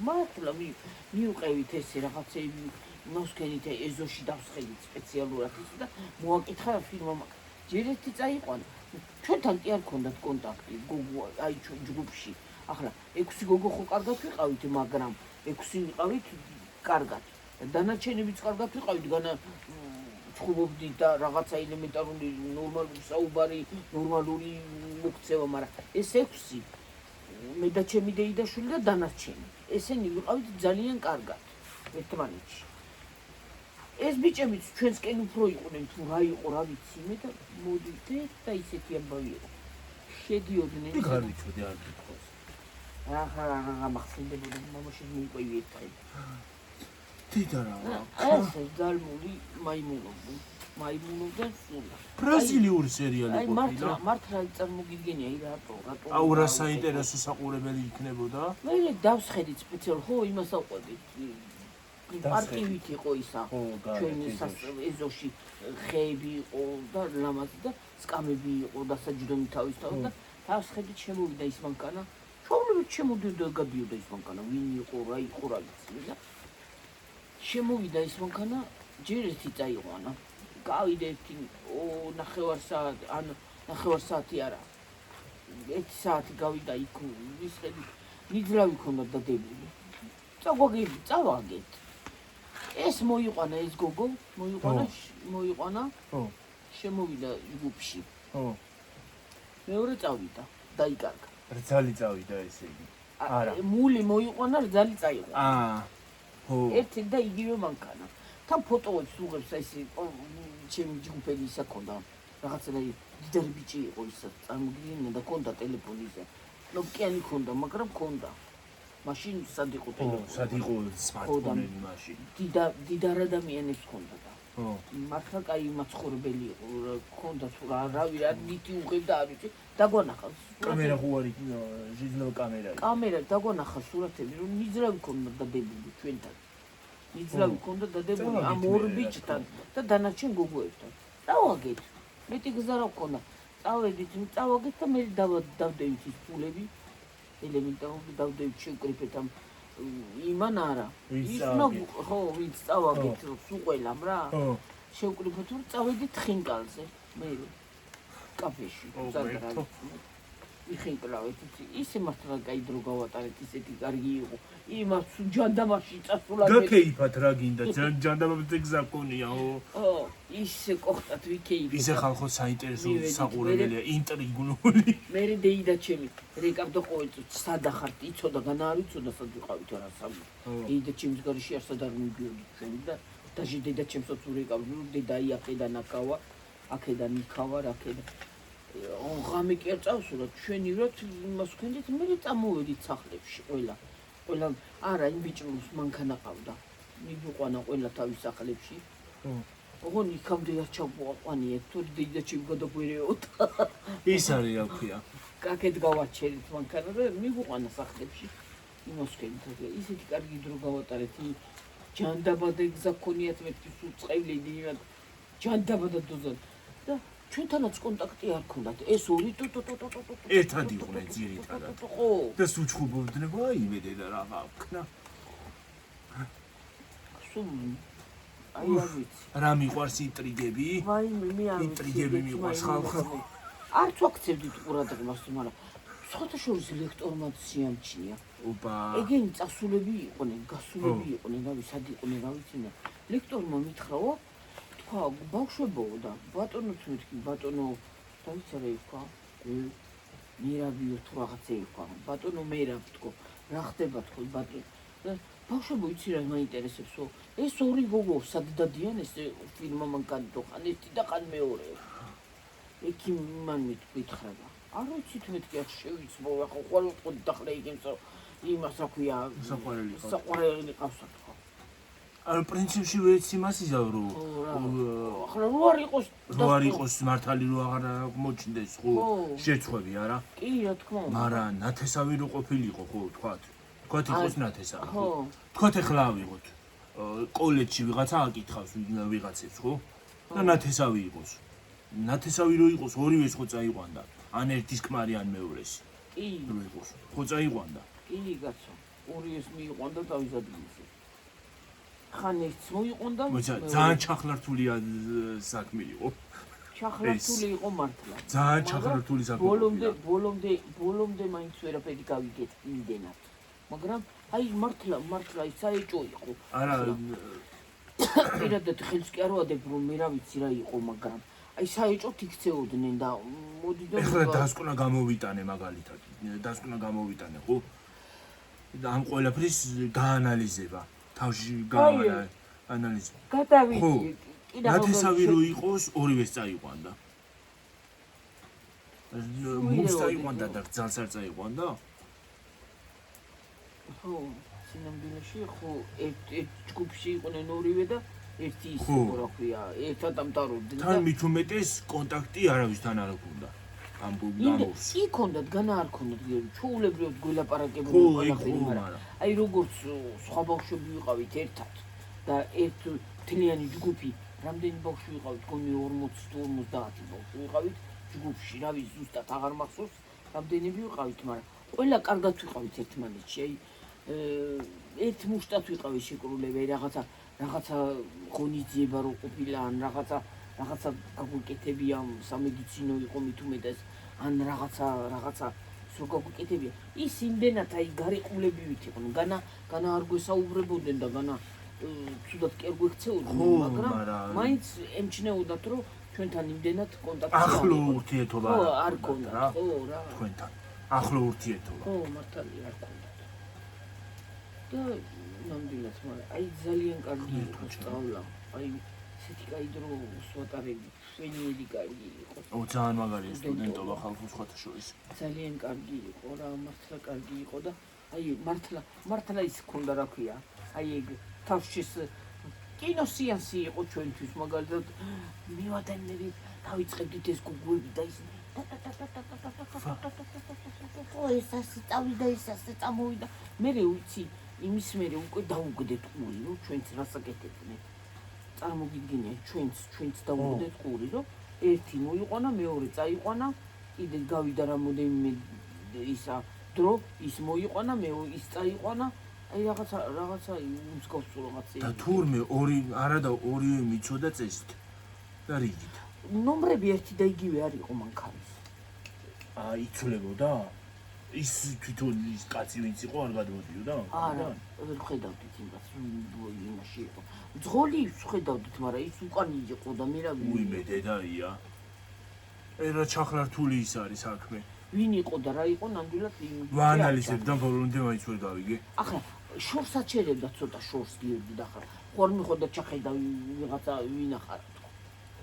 მართლა მიუყევით ესე რაღაცეები მოსკენით ეზოში დავსხედით სპეციალურად ის და მოაკითხა ფირმა ჯერ ერთი წაიყვანა ჩვენთან კი არ ქონდათ კონტაქტი გოგო აი ჩვენ ჯგუფში ახლა 6 გოგო ხო კარგად ვიყავით მაგრამ 6 ვიყავით კარგად დანარჩენებიც კარგად ვიყავით განა ჩხუბობდით და რაღაცა ელემენტარული ნორმალური საუბარი ნორმალური მოქცევა მაგრამ ეს 6 მე და ჩემი დეიდაშვილი და დანარჩენი ესენი ვიყავით ძალიან კარგად ერთმანეთში ეს ბიჭებიც ჩვენსკენ უფრო იყვნენ თუ რა იყო რა ვიცი მე და მოდით და ისეთი ამბავი იყო შედიოდნენ იქ არ ვიცოდი არ გითხოს ახლა მახსენდებოდა მამაში მიყვევი ერთხელ თითა რა ეს ძალმული მაიმუნობდა სულ ბრაზილიური სერიალი აი ყოფილა მართლა წარმოგიდგენია აი რატო აუ რა საინტერესო საყურებელი იქნებოდა მე დავსხედით სპეციალ ხო იმას ავყვებით პარტივით იყო ისა ჩვენი ეზოში ხეები იყო და ლამაზი და სკამები იყო და საჯდომი თავისთავად და თავსხედით შემოვიდა ის მანქანა ჩვეულებრივ შემოდიოდა გადიოდა ის მანქანა ვინ იყო რა იყო რა იცი და შემოვიდა ის მანქანა ჯერ ერთი წაიყვანა გავიდა ერთი 9 საათი ან 9 საათი არა 1 საათი გავიდა იქ ვისხედით ნიძლავი ქონდა დადებული წავაგეთ ეს მოიყვანა ეს გოგო მოიყვანა შემოვიდა ჯგუფში მეორე წავიდა დაიკარგა რძალი წავიდა ესე იგი არა მული მოიყვანა რძალი წაიღო ხო ერთი და იგივე მანქანა თან ფოტოებს უღებს ესე ჩემი ჯგუფელი ისა ქონდა რაღაცა დიდარი ბიჭი იყო ისა წარმოგიდგენია და ქონდა ტელეფონი ისა ნოკიანი ქონდა მაგრამ ქონდა მაშინ სად იყო ტელეფონი სად იყო smartphone-ი მაშინ დიდარ ადამიანებს ქონდა და მართლა კაი მაცხოვრებელი იყო ქონდა თუ რავი რა ნიტი უღებდა არ ვიცი დაგვანახავს კამერა ხო არის ჟიზნო კამერა დაგვანახა სურათები რომ ნიძლავი ქონდა დადებული ჩვენთან ნიძლავი ქონდა დადებული ამ ორ ბიჭთან და დანარჩენ გოგოებთან წავაგეთ მეტი გზა რა ქონდა წავაგეთ და მე დავდევით ის ფულები ელემენტარული დავდევით შევკრიფეთ ამ იმან არა ისმა ხო ვინც წავაგეთ სუყველამ რა შევკრიფეთ რომ წავედით ხინკალზე მე კაფეში სადღაც იხინკლავეთ ისე მართლა კაი დრო გავატარეთ ისეთი კარგი იყო იმას ჯანდაბაში წასულა გაკეიფათ რა გინდა ჯანდაბამდე გზა გქონია ო ისე კოხტად ვიკეიფე ისე ხალხო საინტერესო საყურებელია ინტრიგული მე დეიდა ჩემი რეკავდა ყოველ წუთს სადახართ იცოდა განა არ იცოდა სად ვიყავით რა სამი დეიდა ჩემს გარშე არ სადარ მიდიოდი ჩვენ და დაჟე დედა ჩემსაც ურეკავდი რომ დედა იაყედან აკავა აქედან იქავა რაკედა ღამე კი არ წავსულა ჩვენი როთ იმას ვქენდით მე წამოვედით სახლებში ყველა არა იმ ბიჭს მანქანა ყავდა მიგუყვანა ყველა თავის სახლებში ოღონ იქამდე არ ჩავყვანიეთ თუ დედა ჩემი გადაგვერეოდა ის არის რა ქვია კაკეთ გავაჩერეთ მანქანა და მიგუყვანა სახლებში იმას ვქენდით ისეთი კარგი დრო გავატარეთ ჯანდაბადა გზა გქონიათ მეთქი სულ წევლედი ჯანდაბადა დოზა და ჩვენთანაც კონტაქტი არ ქონდათ ეს ორი ერთად იყვნენ ძირითადად ხო და სუჩხუბობდნენ ვაი იმედე და რა ვქნა სულ აი არ ვიცი რა მიყვარს ინტრიგები ვაი მე არ ინტრიგები მიყვარს ხალხო არც ვაქცევდით ყურადღებას მაგრამ სხვათაშორის ლექტორმა შეამჩნია ოპა ეგენი წასულები იყვნენ გასულები იყვნენ რა ვიცი სად იყვნენ რა ვიცი ლექტორმა მითხრაო ბავშვებო და ბატონოც მეთქი ბატონო დაიცარა იქა მირაბიო თუ რაღაცა იქა ბატონო მერაბ თქო რა ხდება თქო ბატონო და ბავშვებო იცი რა მაინტერესებსო ეს ორი გოგო სად დადიან ეს ფილმა მანქანა თუ ხან ერთი და ხან მეორე ეკი მან მითხრა არ ვიცი თუ მეთქი არ შევიცმო ახლა ყოველ ყოდ დახლა იგენსო იმას რა ქვია საყვარელი ყავსა თქო არ პრინციპში ვეც იმას იზავ რომ ახლა რო არ იყოს მართალი რო აღარ მოჩნდეს ხო შეცხვები არა კი რა თქმა უნდა მაგრამ ნათესავი რო ყოფილიყო ხო თქვათ იყოს ნათესავი ხო თქვათ ახლა ავიღოთ კოლეჯში ვიღაცა აკითხავს ვიღაცებს ხო და ნათესავი იყოს ნათესავი რო იყოს ორივეს ხო წაიყვანდა ან ერთის ქმარი ან მეორეს კი რო იყოს ხო წაიყვანდა კი კაცო ორივეს მიიყვანდა თავის ადგილზე ხან ერთს მოიყვანდა ძალიან ჩახლართული საქმე იყო ჩახლართული იყო მართლა ძალიან ჩახლართული საქმე ბოლომდე მაინც ვერაფერი გავიგეთ იმდენად მაგრამ აი მართლა საეჭო იყო არა პირადად ხელს კი არ ვადებ რომ მე რა ვიცი რა იყო მაგრამ აი საეჭოთ იქცეოდნენ და მოდიდო ეხლა დასკვნა გამოვიტანე მაგალითად დასკვნა გამოვიტანე ხო და ამ ყველაფრის გაანალიზება თავში გაანალიზება გადავიდი ნათესავი რო იყოს ორივეს წაიყვანდა მუს წაიყვანდა და ძალს არ წაიყვანდა ხო სინამდვილეში ხო ერთ ჯგუფში იყვნენ ორივე და ერთი ისე რა ქვია ერთად ამტარობდნენ და თან მით უმეტეს კონტაქტი არავისთან არ ჰქონდა ამ გოგოს კი ქონდათ განა არ ქონდათ ჩაულებრივად გველაპარაკებდნენ ხო ეგ ხო მაგრამ აი როგორც სხვა ბავშვები ვიყავით ერთად და ერთ თლიანი ჯგუფი რამდენი ბავშვი ვიყავით გონი 40 თუ 50 ბავშვი ვიყავით ჯგუფში რა ვიცი ზუსტად აღარ მახსოვს რამდენები ვიყავით მაგრამ ყველა კარგად ვიყავით ერთმანეთში აი ერთ მუშტად ვიყავით შეკრულები რაღაცა ღონისძიება რო ყოფილა ან რაღაცა გაგვიკეთებია სამედიცინო იყო მით უმეტეს ან რაღაცა სულ გაგვიკეთებია ის იმდენად აი გარიყულებივით იყვნენ განა არ გვესაუბრებოდნენ და განა ცუდად კი არ გვექცეოდნენ მაგრამ მაინც ემჩნეოდათ რომ ჩვენთან იმდენად კონტაქტი ახლო ურთიერთობა არ გქონდათ ხო რა თქვენთან ახლო ურთიერთობა ხო მართალია არ გქონდათ და ნამდვილად მაგრამ აი ძალიან კარგი იყო სწავლა აი ისეთი კაი დრო სვატარები შვენიერი კარგი იყო ძალიან მაგარია სტუდენტობა ხალხის სხვათა შორის ძალიან კარგი იყო რა მართლა კარგი იყო და აი მართლა ის ქონდა რა ქვია აი ეგ თავშის კინოსეანსი იყო ჩვენთვის მაგალითად მივადენები დავიწყებდით ეს გუგლები და ის ხო ეს ასე წავიდა ის ასე წამოვიდა მე ვიცი იმის მერე უკვე დაუგდეთ ყური რომ ჩვენც რასაკეთებდნენ წარმოგიდგენია ჩვენც დაუგდეთ ყური რომ ერთი მოიყვანა მეორე წაიყვანა კიდე გავიდა რამოდენიმე ისა დრო ის მოიყვანა მე ის წაიყვანა აი რაღაცა უმსგავსო რაღაცა და თურმე ორივე მიცოდა წესით და რიგით ნომრები ერთი და იგივე არ იყო მანქანის იცვლებოდა ის თვითონ ის კაცი ვინც იყო არ გადმოდიოდა არა ვერ ხედავდით იმას იმაში იყო ძღოლი ხედავდით მაგრამ ის უკანი იყო და მე რა უიმე დედაია რა ჩახლართული ის არის საქმე ვინ იყო და რა იყო ნამდვილად ვაანალიზებ და ბოლომდე მაინც ვერ გავიგე ახლა შორს აჩერებდა ცოტა შორს გიებდი და ხარ ხوار მიხოდა ჩახედა ვიღაცა ვინ ახარ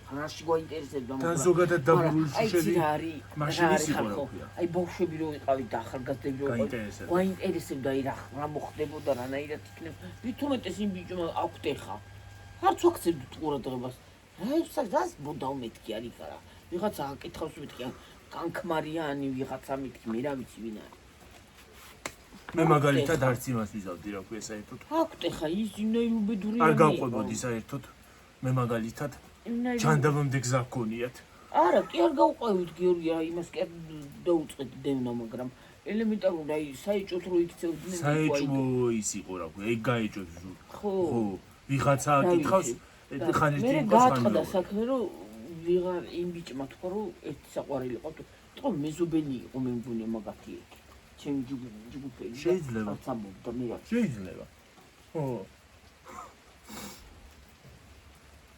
რაში გვაინტერესებდა და ზოგადად დაბურული შუშები მაშინის იყო რა ქვია აი ბავშვები რო იყავით და ახალგაზრდები რო იყავით გვაინტერესებდა აი რა მოხდებოდა რანაირად იქნებ ვითომეტეს იმ ბიჭმა აქვთეხა არც ვაქცევდით ყურადღებას რას ბოდავ მეთქი არის ხარა ვიღაცა აკითხავს მეთქი ან კანკმარიანი ვიღაცა მეთქი მე რა ვიცი ვინ არის მე მაგალითად არც იმას ვიზავდი რა ქვია საერთოდ აქვთეხა ის იმნაირი უბედური არ გავყვებოდი საერთოდ მე მაგალითად ჯანდაბამდე გზა გქონიათ არა კი არ გავყვევით გიორგი რა იმას კი არ დაუწყეთ დევნა მაგრამ ელემენტარული აი საეჭოთ რო იქცევდნენ საეჭვო ის იყო რა ქვია ეგ გაეჭვებს ხო ვიღაცა აკითხავს ხან ერთი მე გააწყდა საქმე რომ ვიღარ იმ ბიჭმა თქვა რომ ერთი საყვარელი ყავთ თქო მეზობენი იყო მე მგონია მაგათი ეგ ჩემი ჯგუფელი შეიძლება სამობდა მე რა შეიძლება ხო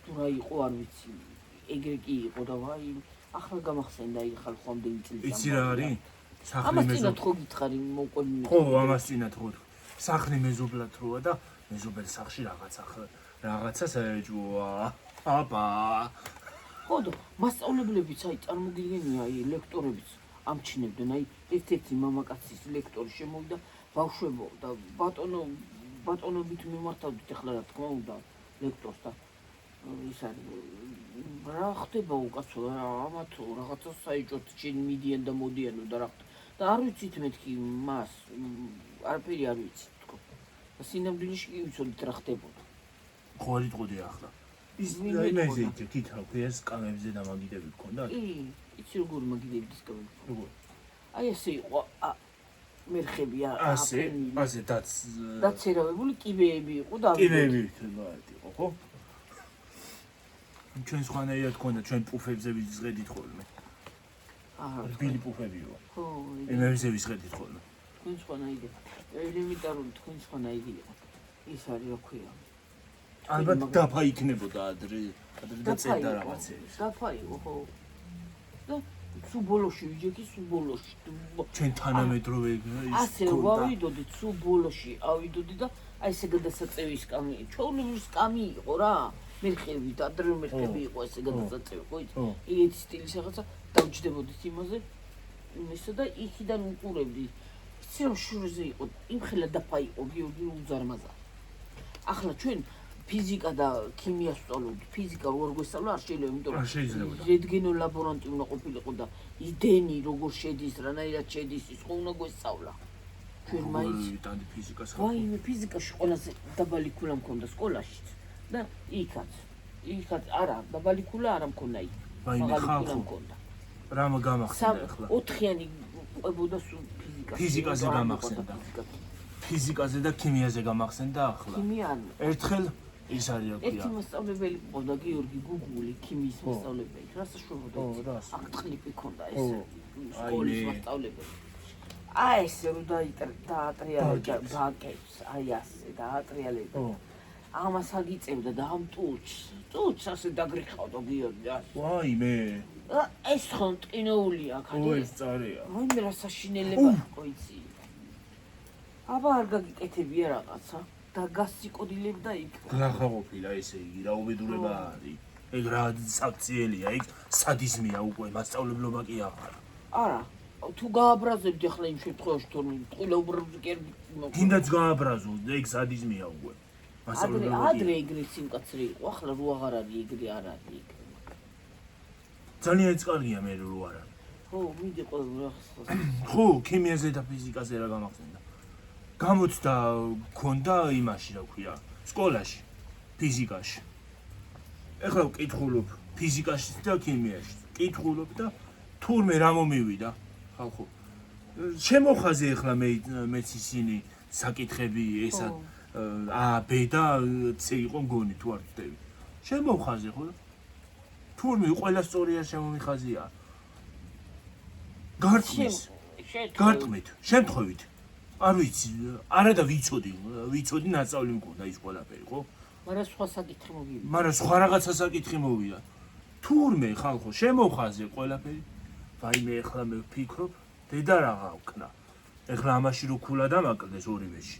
თუ რა იყო არ ვიცი ეგრე კი იყო და ვაი ახლა გამახსენდა აი ხალ ხომდე წელი იცი რა არის სახლი ამას წინათ ხო გითხარი მოყოლი ხო ამას წინათ ხო სახლი მეზობლად როა და მეზობელ სახლში რაღაცა საეჭვოა აბა ხო და მასწავლებლებიც აი წარმოგიდგენია აი ლექტორებიც ამჩნევდნენ აი ერთ-ერთი მამაკაცის ლექტორი შემოვიდა ბავშვებო და ბატონობით მიმართავდით ახლა რა თქმა უნდა ლექტორს და ის არის რა ხდება უკაცო რა ამათო რაღაცა საეჭვოდ შენ მიდიან და მოდიანო და რა და არ ვიცით მეთქი მას არაფერი არ ვიცით თქო და სინამდვილეში კი ვიცოდით რა ხდებოდა ხო არ იტყოდი ახლა ის იმაზე კითხა ქვია სკამებზე დამაგიდები გქონდა კი იცი როგორ მაგიდების სკამები როგორ აი ესე იყო მერხებია ასე დაცერავებული კიბეები იყო და კიბეები იყო ხო ჩვენ სხვანაირად გქონდა ჩვენ პუფებზე ვიზღედით ხოლმე რბილი პუფებიო ხო იმებზე ვიზღედით ხოლმე თქვენ სხვანაირად ელემენტარული თქვენ სხვანაირი იყო ის არის რა ქვია ალბათ დაფა იქნებოდა ადრე და წერდა რაღაცებს დაფა იყო ხო და სუ ბოლოში ვიჯექი სუ ბოლოში ჩვენ თანამედროვე ის ასე ვავიდოდით სუ ბოლოში ავიდოდი და აი ესე გადასაწევი სკამი ჩვეულებრივი სკამი იყო რა მერხები და ადრე მერხები იყო ესე გადასაწევი ხო იცი ეგეთი სტილის რაღაცა დავჯდებოდით იმაზე იმისა და იქიდან უყურებდი იცი რომ შურზე იყო იმხელა დაფა იყო გიორგი უძარმაზა ახლა ჩვენ ფიზიკა და ქიმია სწავლობთ ფიზიკა როგორ გვესწავლა არ შეიძლება იმიტომ რენტგენო ლაბორანტი უნდა ყოფილიყო და იდენი როგორ შედის რანაირად შედის ის ხო უნდა გვესწავლა ჩვენ მაინც ვიტანდი ფიზიკას ვაიმე ფიზიკაში ყველაზე დაბალი ქულა მქონდა სკოლაში და იქაც არა დაბალი ქულა არ მქონა იქ ვაიმე ხალხო მქონდა რამ გამახსენდა ახლა 4-იანი ყვებოდა სულ ფიზიკაზე გამახსენდა ფიზიკაზე და ქიმიაზე გამახსენდა ახლა ქიმია ერთხელ ის არის რა ერთი მასწავლებელი ყავდა გიორგი გუგული ქიმიის მასწავლებელი რა საშუალო აქ ტყლიპი ქონდა ეს სკოლის მასწავლებელი აი ეს რო დაატრიალებდა ბაკებს აი ასე დაატრიალებდა ამას აგიწევდა და ამ ტუჩს ასე დაგრიხავდა გიორგი ვაიმე ეს ხომ ტკინოულია აქ ეს წარია ვაიმე რა საშინელება ყოიცი აბა არ გაგიკეთებია რაღაცა და გასიკოდილებდა იქ. გლახა ყოფილა ესე იგი, რა უბედურება არის. ეგ რა საქციელია, ეგ სადიზმია უკვე, მასწავლებლობა კი აღარა. არა, თუ გააბრაზებდი ახლა იმ შემთხვევაში თორემ ყვილობრივი კერდი კიდაც გააბრაზო, ეგ სადიზმია უკვე. მასწავლებლობა ადრე ეგრე სიმკაცრე იყო, ახლა რო აღარ არის ეგრე არ არის ეგ. ძალიან წყარგია მე რო არ არის. ხო, მიდი ყველა ხო, ქიმიაზე და ფიზიკაზე რა გამახსენდა. გამოცდა ქონდა იმაში რა ქვია, სკოლაში, ფიზიკაში. ეხლა ვკითხულობ ფიზიკაში და ქიმიაში. ვკითხულობ და თურმე რა მომივიდა, ხალხო. შემოხაზე ეხლა მეც ისინი საკითხები ესა A, B და C იყო მგონი თუ არ ვწდები. შემოხაზე ხო? თურმე ყველა სწორია შემომიხაზია. გარტყმით, შემთხვევით. არ ვიცი, არა და ვიცოდი ნაწავლი მქონდა ის ყველაფერი, ხო? მაგრამ სხვა საკითხი მოვიდა. მაგრამ სხვა რაღაცა საკითხი მოვიდა. თურმე ხალხო, შემოხაზე ყველაფერი. ვაიმე, ეხლა მე ვფიქრობ, დედა რაღა ვქნა. ეხლა ამაში რო ქულა დამაკლდეს ორივეში.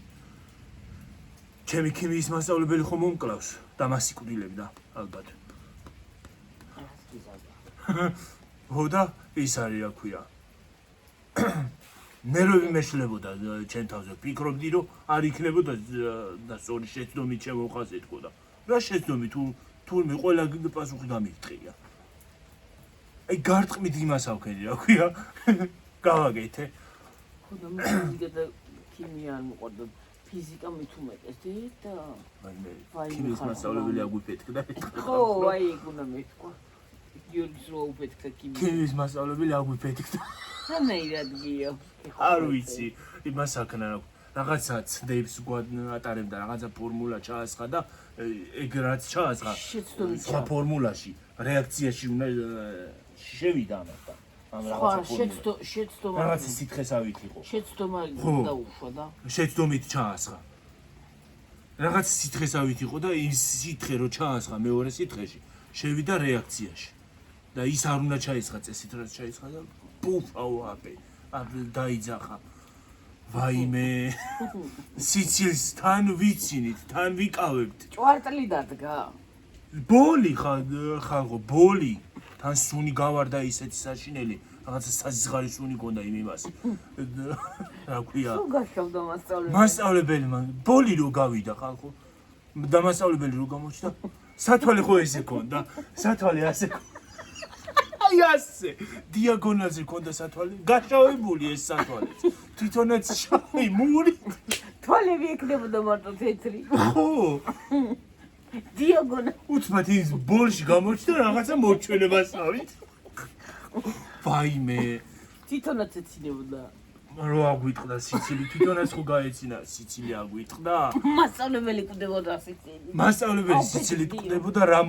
ჩემი ქიმიის მასწავლებელი ხომ მომკლავს და მას იკვლევდა, ალბათ. ხო და ის არის რა ქვია. ნერვები მეშლებოდა ჩემ თავზე, ვფიქრობდი რომ არ იქნებოდა და სწორი შეცდომით შემოხაზე თქო და რა შეცდომი თურმე ყველა პასუხი გამიწყია. აი გარტყმით იმას ავქენი რა ქვია. გავაკეთე. ხო და ფიზიკა და ქიმია არ მოყვარდა. ფიზიკა მით უმეტეს და ქიმიის მასწავლებელი აგვიფეთქდა. ხო, აი ეგ უნდა მეთქვა. გიორგის რო უფეთქდა ქიმიის მასწავლებელი აგვიფეთქდა. რანაირად გიო? არ ვიცი, იმას აქნა რაღაცა ცდებს ატარებდა, რაღაცა ფორმულა ჩაასხა და ეგ რაც ჩაასხა სხვა ფორმულაში, რეაქციაში უნდა შევიდა ამასთან. ამ რაღაცა შეცდომა რაღაცა სითხესავით იყო. შეცდომა დაუშვა და შეცდომით ჩაასხა. რაღაც სითხესავით იყო და ის სითხე რო ჩაასხა მეორე სითხეში, შევიდა რეაქციაში. და ის არ უნდა ჩაისხა წესით რაც ჩაისხა და პუფაო აპე დაიძახა ვაიმე სიცილს თან ვიცინით თან ვიკავებთ ჭვარტლი დადგა ბოლი ხალხო ბოლი თან სუნი გავარდა ისეთი საშინელი რაღაცა საზღარი სუნი გონდა იმას რა ქვია სულ გაშავდა მასწავლებელი ბოლი რო გავიდა ხალხო და მასწავლებელი რო გამოჩნდა სათვალე ხო ესე გონდა სათვალე ასე ასე დიაგონალზე ქონდა სათვალე გაშავებული ეს სათვალე თვითონაც შავი მური თვალები ეკნებოდა მარტო თეთრი ხო დიაგონალ უცბად ის ბოლში გამოჩნდა რაღაცა მოჩვენებასავით ვაიმე თვითონაც ეცინებოდა რო აგვიტყდა სიცილი თვითონაც ხო გაეცინა სიცილი აგვიტყდა მასწავლებელი კვდებოდა სიცილი მასწავლებელი სიცილი კვდებოდა რა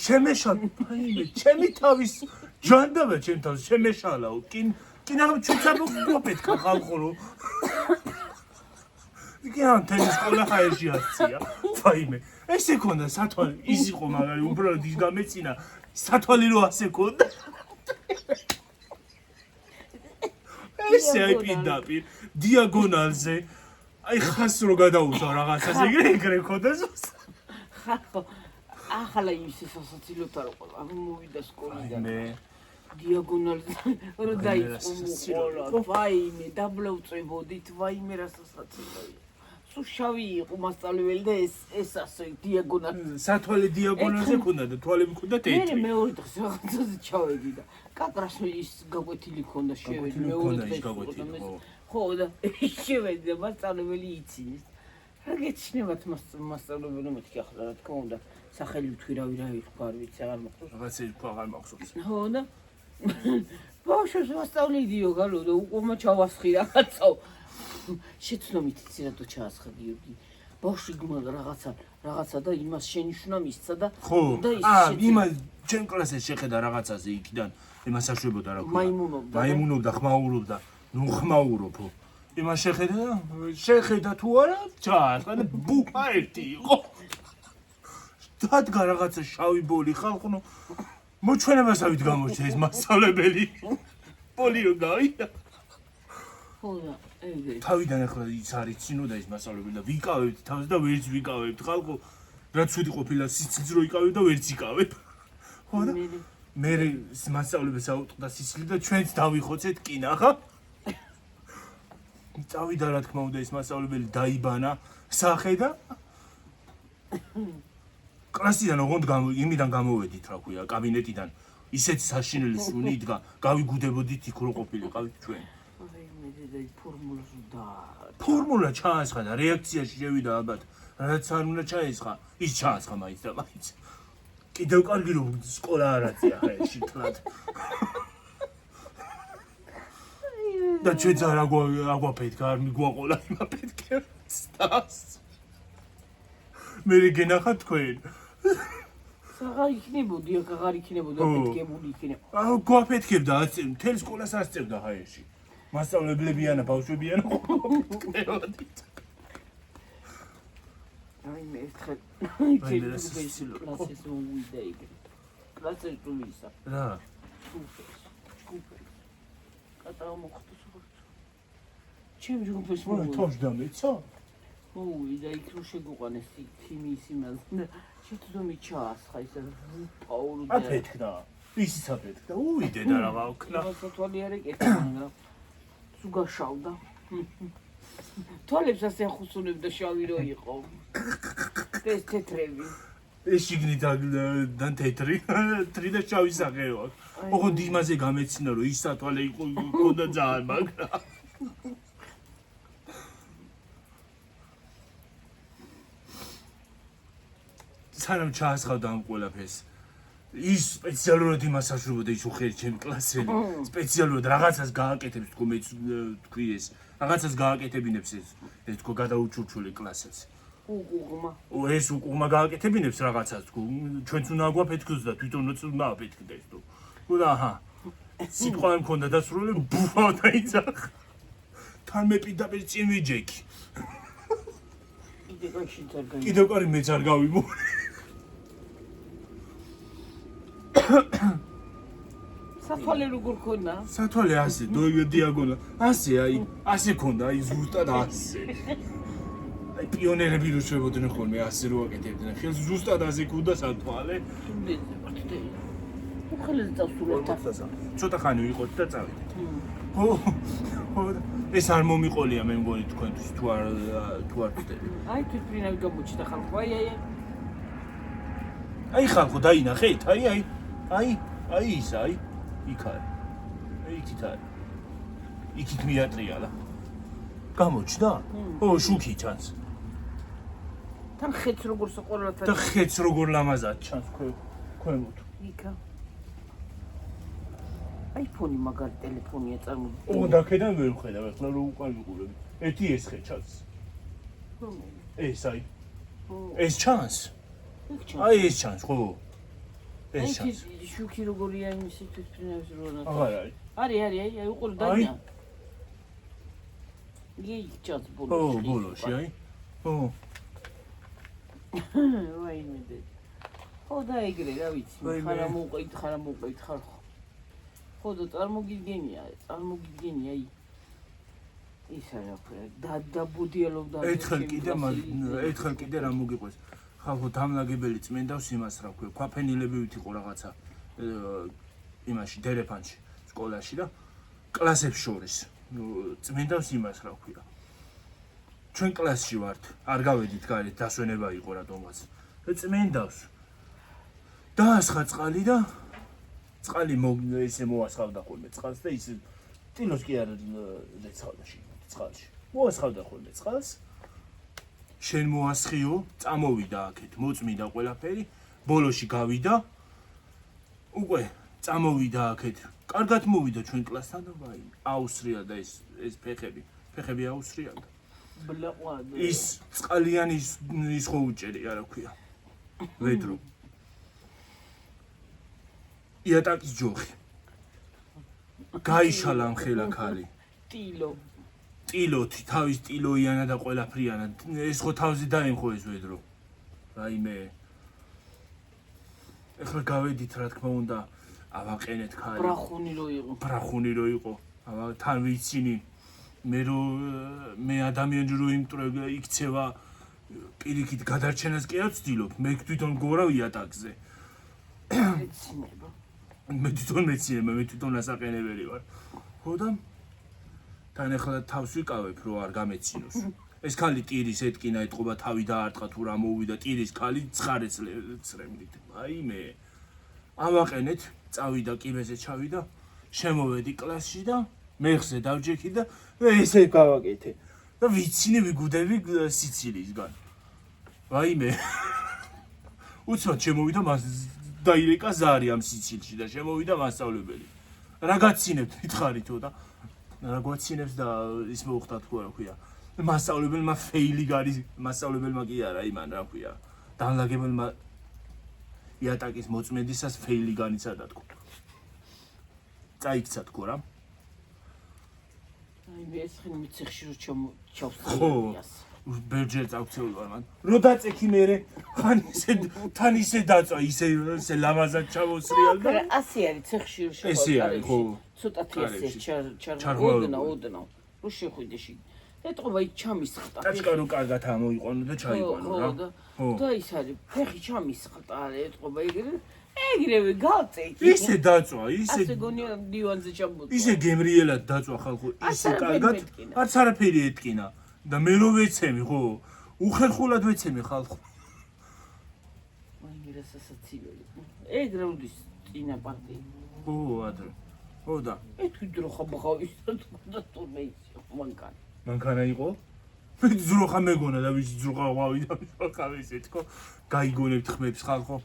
შემეშალ ვაიმე ჩემი თავის ჯანდაბა ჩემ თავს შემეშალაო კინ აღარ ჩუცაბო გოპეთქა ხალხო რო კიან თენის სკოლა ხაერში ასწია ვაიმე ესე ქონდა სათვალე ის იყო მაგარი უბრალოდ ის გამეცინა სათვალე რო ასე ქონდა ესე აი პირდაპირ დიაგონალზე აი ხას რო გადაუსვა რაღაცას ეგრე ქონდა ხახო ახლა ის სასაცილოთა რო ყველა მოვიდა სკოლიდან მე დიაგონალზე რო დაიწყო მოყოლა ვაიმე დაბლოვწებოდით ვაიმე რა სასაცილოა სულ შავი იყო მასწავლებელი და ეს ასე დიაგონალზე სათვალე დიაგონალზე ქონდა და თვალები ქონდა თეთრი მე მეორე დღეს რაღაცაზე ჩავედი და კაკრას ის გაკვეთილი ქონდა შევედი მეორე დღეს ხო და შევედი და მასწავლებელი იცინის რა გეჩნევათ მასწავლებელი მეთქი ახლა რა თქმა უნდა სახელი თქვი რა იყო არ ვიცი აღარ მოხდა რაღაცა იყო აღარ მახსოვს ხო და ბავშვებს მასწავლიდიო გალო და უკუმა ჩავასხი რაღაცაო შეცნობით იცი რატო ჩაასხა გიორგი ბავშვი რაღაცა და იმას შენიშნა მისცა და ხო და ის იმას ჩემ კლასზე შეხედა რაღაცაზე იქიდან იმას აშვებოდა რა მაიმუნობდა მაიმუნობდა ხმაურობდა ნუ ხმაურობო იმას შეხედა თუ არა ჩაასხა და ბუფა ერთი იყო დადგა რაღაცა შავი ბოლი ხალხო მოჩვენებასავით გამოჩნდა ეს მასწავლებელი პოლიო გავიდა ხო და ეგრე თავიდან ახლა ის არის ცინო და ის მასწავლებელი და ვიკავებთ თავს და ვერც ვიკავებთ ხალხო რაც ვედი ყოფილა სიცილს რო იკავებ და ვერც იკავებ ხო და მე მასწავლებელს აუტყდა სიცილი და ჩვენც დავიხოცეთ კინა ხა წავიდა რა თქმა უნდა ეს მასწავლებელი დაიბანა სახე და კლასიდან ოღონდ იმიდან გამოვედით რა ქვია კაბინეტიდან ისეთ საშინელი სუნი იდგა გავიგუდებოდით იქ რო ყოფილიყავით ჩვენ აი მე და ფორმულას და ფორმულა ჩაასხა და რეაქციაში შევიდა ალბათ რაც არ უნდა ჩაესხა ის ჩაასხა მაინც და მაინც კიდევ კარგი რომ სკოლა არ აწია ხა ეს შეთლად და ჩვენც არ აგვაფეთქა არ მიგვაყოლა იმა პეთქებს მე გენახა თქვენ აღარ იქნებოდი აქ აღარ იქნებოდა პეთქებული იქნება გვაფეთქებდა მთელ სკოლას ასწევდა ხა ეში მასწავლებლებიანა ბავშვებიანა ყოფილიყავით აი მე ერთხელ კლასის უვიდა იქ კლასის ტულისა რა ჯგუფი კატა მოხდა ჩემ ჯგუფის თოშდა მეცა უვიდა იქ რო შეგუყანეს თიმის იმას შეთდომი ჩაასხა ის პაულო და აფეთქდა ისიც აფეთქდა უვიდე და რა ვაქნა თვალი არ ეკეთა მაგრამ თუ გაშავდა თვალებს ასე ახუსუნებდა შავი რო იყო ეს თეთრები ეს შიგნიდან თეთრი თრი და შავი სახეო ოღონდ იმაზე გამეცინა რომ ის სათვალე იყო ქონდა ძალიან მაგრამ სანამ ჩაასხავდა ამ ყველაფერს ის სპეციალურად იმას აშუქებდა ის უხერი ჩემი კლასელი სპეციალურად რაღაცას გააკეთებს თქო მე თქვი ეს რაღაცას გააკეთებინებს ეს თქო გადაუჩურჩული კლასს უყუღმა ეს უყუღმა გააკეთებინებს რაღაცას თქო ჩვენც უნდა აგვაფეთქოს და თვითონაც უნდა აფეთქდეს თქო და აჰა სიტყვა მქონდა დასრულებული ბუფა დაიძახ თან მე პირდაპირ წინ ვიჯექი კიდევ კარი მეც არ გავიმო სათვალე როგორ ქონდა? სათვალე ასე, დიაგონალ. ასე, აი, ასე ქონდა, აი ზუსტად ასე. აი პიონერები რო შევოდნენ ხოლმე ასე რო აკეთებდნენ. ხელს ზუსტად ასე ქონდა სათვალე. უხელეს დასრულდა. ცოტა ხანი ვიყოთ და წავიდეთ. ხო. ეს არ მომიყოლია მე მგონი თქვენთვის თუ არ ვწდები. აი თვითფრინავი გამოჩნდა ხალხო, აი. აი ხალხო დაინახეთ, აი ის აი იქ არის. იქით არის. იქით მიატრიალა. გამოჩნდა? ო, შუქი ჩანს. თან ხეც როგორ საყოველად და ხეც როგორ ლამაზად ჩანს ქვემოთ. იქა. აიფონი მაგარი ტელეფონია წარმოდი. ო, და ქედან ვერ ვხედავ, ახლა რომ უკან ვიყურები. ერთი ეს ხე ჩანს. ეს აი. ეს ჩანს? აი ეს ჩანს, ხო? ეს ჩანს. შუქი როგორია იმისი თვითფრინავის რონა. აღარ არის. არის, აი უყურ დანა. იგი ჩანს ბოლოში. ო, ბოლოში, აი. ო. ვაიმე. ხო და ეგრე, რა ვიცი, ხარ ამოუყით ხარ. ხო და წარმოგიდგენია აი. ისა რა ქვია, დაბუდიალობდა. ერთხელ კიდე რა მოგიყვეს. ხალხო დამლაგებელი წმენდავს იმას რა ქვია, ქვაფენილებივით იყო რაღაცა იმაში დერეფანში, სკოლაში და კლასებს შორის. წმენდავს იმას რა ქვია. ჩვენ კლასში ვართ, არ გავედით გარეთ, დასვენება იყო რატომაც. წმენდავს. დაასხა წყალი და წყალი ესე მოასხავდა ხოლმე წყალს და ის ტილოს კი არ ეცხავდა შიგნით წყალში. მოასხავდა ხოლმე წყალს. შენ მოასხიო, წამოვიდა აქეთ, მოწმიდა ყველაფერი, ბოლოში გავიდა. უკვე წამოვიდა აქეთ. კარგად მოვიდა ჩვენ კლასთან და ვაი, აუსრია და ეს ფეხები აუსრია და ბლაყვად. ის წყალიანი ის ხო უჭერია, რა ქვია. ვედრო. იატაკის ჯოხი. გაიშალა ამხელა ქალი. ტილო. ტილოთი, თავის ტილოიანა და ყველაფრიანა. ეს ხო თავზე დაემხო ეს ვედრო. რაიმე. ეხლა გავედით, რა თქმა უნდა, ავაყენეთ ქალი. ბრახუნი რო იყო. თან ვიცინი. მე ადამიანი რო იმტრე იქცევა პირიქით გადარჩენას კი არ ვცდილობ. მე თვითონ გორავ იატაკზე. მეცინება. მე თვითონ ასაყენებელი ვარ. ხო და თან ახლა თავს ვიკავებ რომ არ გამეცინოს. ეს ქალი ტირის ეთკინა ეთყობა თავი დაარტყა თუ რა მოვიდა ტირის ქალი ცხარეს წრემლით. აი მე ავაყენეთ, წავიდა კიბეზე ჩავიდა, შემოვედი კლასში და მეხზე დავჯექი და ესე გავაკეთე. და ვიცინი ვიგუდები სიცილისგან. აი მე უცბად შემოვიდა მას დაირეკა ზარი ამ სიცილში და შემოვიდა მასწავლებელი. რა გაცინებთ მითხარითო და რა გვაცინებს და ის მოუხდა თქო რა ქვია. მასწავლებელმა ფეილი გარის მასწავლებელმა კი არა იმან რა ქვია. განლაგებელმა იატაკის მოწმედისას ფეილი განიცადა თქო. წაიქცა თქო რა. აი მე ეს ხენ მიცეხში რო ჩავსწრებიას. ბერჯერ წავცეული ვარ მან. რო დაწექი მერე თან ისე დაწვა, ისე ლამაზად ჩავოსრიალ და ასე არის ცეხში რო შევა. ესე არის ხო. ცოტათი ესე ჩარგოდნა რო შეხვიდეში. ეთყობა იქ ჩამისხტა. ტაჭკა რო კარგად ამოიყვანო და ჩაიყვანო რა. ხო და ის არის ფეხი ჩამისხტა ეთყობა ეგრევე გავწექი. ისე დაწვა, ისე ასე გონია დივანზე ჩამოწვა. ისე გემრიელად დაწვა ხალხო, ისე კარგად არც არაფერი ეთკინა და მე რო ვეცემი ხო, უხერხულად ვეცემი ხალხო. აი რასაცილოა. ეგრევდის წინა პარტია. ხო ადრე. ხო და ეთქიდრო ხაბაღავის და თურმე მანკან. მანქანა იყო? მე ძროხა მეგონა და ვიცი ძროხა ვავიდა ხავ ისე თქო. გაიგონებთ ხმებს ხალხო.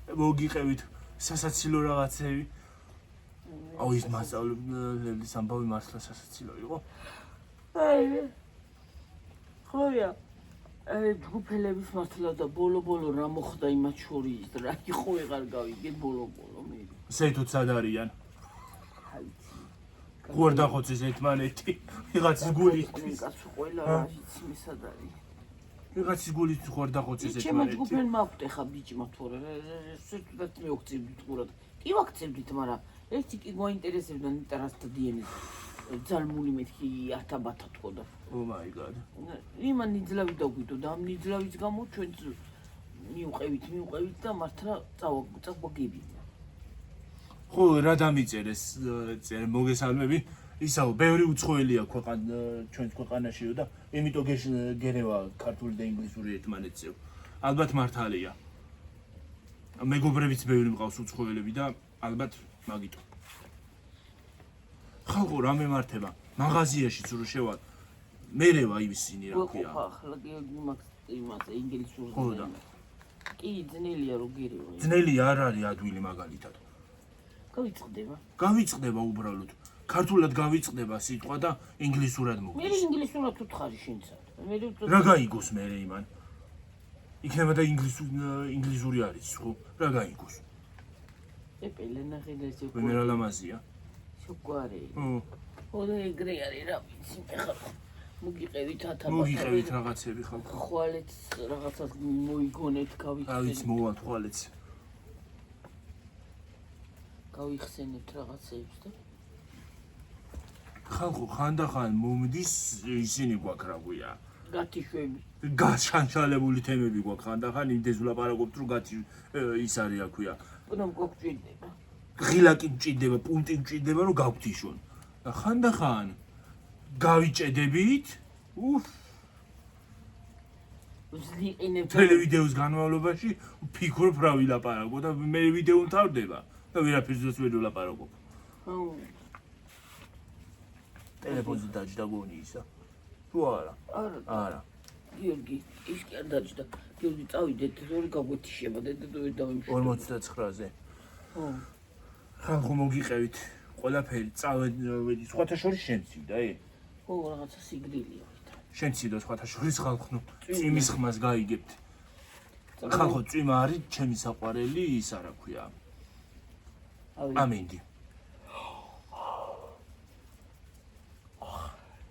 მოგიყევით სასაცილო რაღაცები. აუ ის მასწავლებლების ამბავი მართლა სასაცილო იყო. აი ხოია ჯგუფელების მართლა და ბოლო რა მოხდა იმათ შორის რა იყო ვეღარ გავიგე ბოლო მე. სეითოთ სად არიან? გორ დახოცეს ერთმანეთი. ვიღაცის გული კაცო ყველა რა იცი მე სად არის. ვიღაცის გული ხوار დახოცეს ერთმანეთი. ჩემო ჯგუფენ მაგვდე ხა ბიჭმა თორე სერტუდად მეოქცევდით ყურად. კი ვაქცევდით, მაგრამ ერთი კი გვაინტერესებდა ნიტრასთა დიენეზ. ძალმული მეთქი ათაბათა თქო და. Oh my god. იმან ნიძლავი დაგვიდო და ამ ნიძლავის გამო ჩვენ მიუყევით და მართლა წაგვაგები. ხო, რა დამიწერეს მოგესალმები. ისაო, ბევრი უცხოელია ჩვენს ქვეყანაშიო და იმიტომ გერევა ქართული და ინგლისური ერთმანეთსეო. ალბათ მართალია. მეგობრებიც ბევრი მყავს უცხოელები და ალბათ მაგიტო. ხალხო რა მემართება? მაღაზიაშიც რო შევალ. მერევა ისინი რა ქვია. ხო, ახლა იმას ინგლისურზე. ხო და. კი, ძნელია რო გერევა. ძნელი არ არის ადვილი მაგალითად. გავიწყდება უბრალოდ. ქართულად გავიწყდება სიტყვა და ინგლისურად მოგდის. მე ინგლისურად უთხარი შენცად. რა გაიგოს მე იმან? იქნება და ინგლისური არის, ხო? რა გაიგოს? ეპელენა ხედეზე. მე რა ლამაზია? შოკვარი. ხო და ეგრე არის რა ვიცი მე ხალხო. მოგიყევით ათაბათა. მოგიყევით რაღაცები ხალხო. ხვალეთს რაღაცას მოიგონეთ გავიხსენეთ. ავიც მოვა ხვალეთს. გავიხსენეთ რაღაცებს და ხალხო ხანდახან მომდის ისინი გვაქვს რა გვია. გათიშვები. გაშანშალებული თემები გვაქვს ხანდახან იმდეს ვლაპარაკობთ რომ ის არის რა ქვია. რომ გოგჭირდება. ღილაკი მჭირდება, პუნტი მჭირდება რომ გავგთიშონ. და ხანდახან გავიჭედებით. ტელევიდეოს განმავლობაში ვფიქრობ რა ვილაპარაკო და მე ვიდეო მთავრდება და ვერაფერს ვერ ვილაპარაკობ. ტელეფონზე დაჯდა გონი ისა. თუ არა? არა. გიორგი, ის კი არ დაჭდა. გიორგი, წავიდეთ, ზორი გაგვეთიშება და დავიმშვიდობ. 59-ზე. ხო. ხალხო მოგიყევით. ყველაფერი წავედი სხვათა შორის შენცი და ხო, რაღაცა სიგრილია. შენცი და სხვათა შორის ხალხო წვიმის ხმას გაიგებთ. ხალხო წვიმა არის ჩემი საყვარელი ის არა ქვია. ამინდი.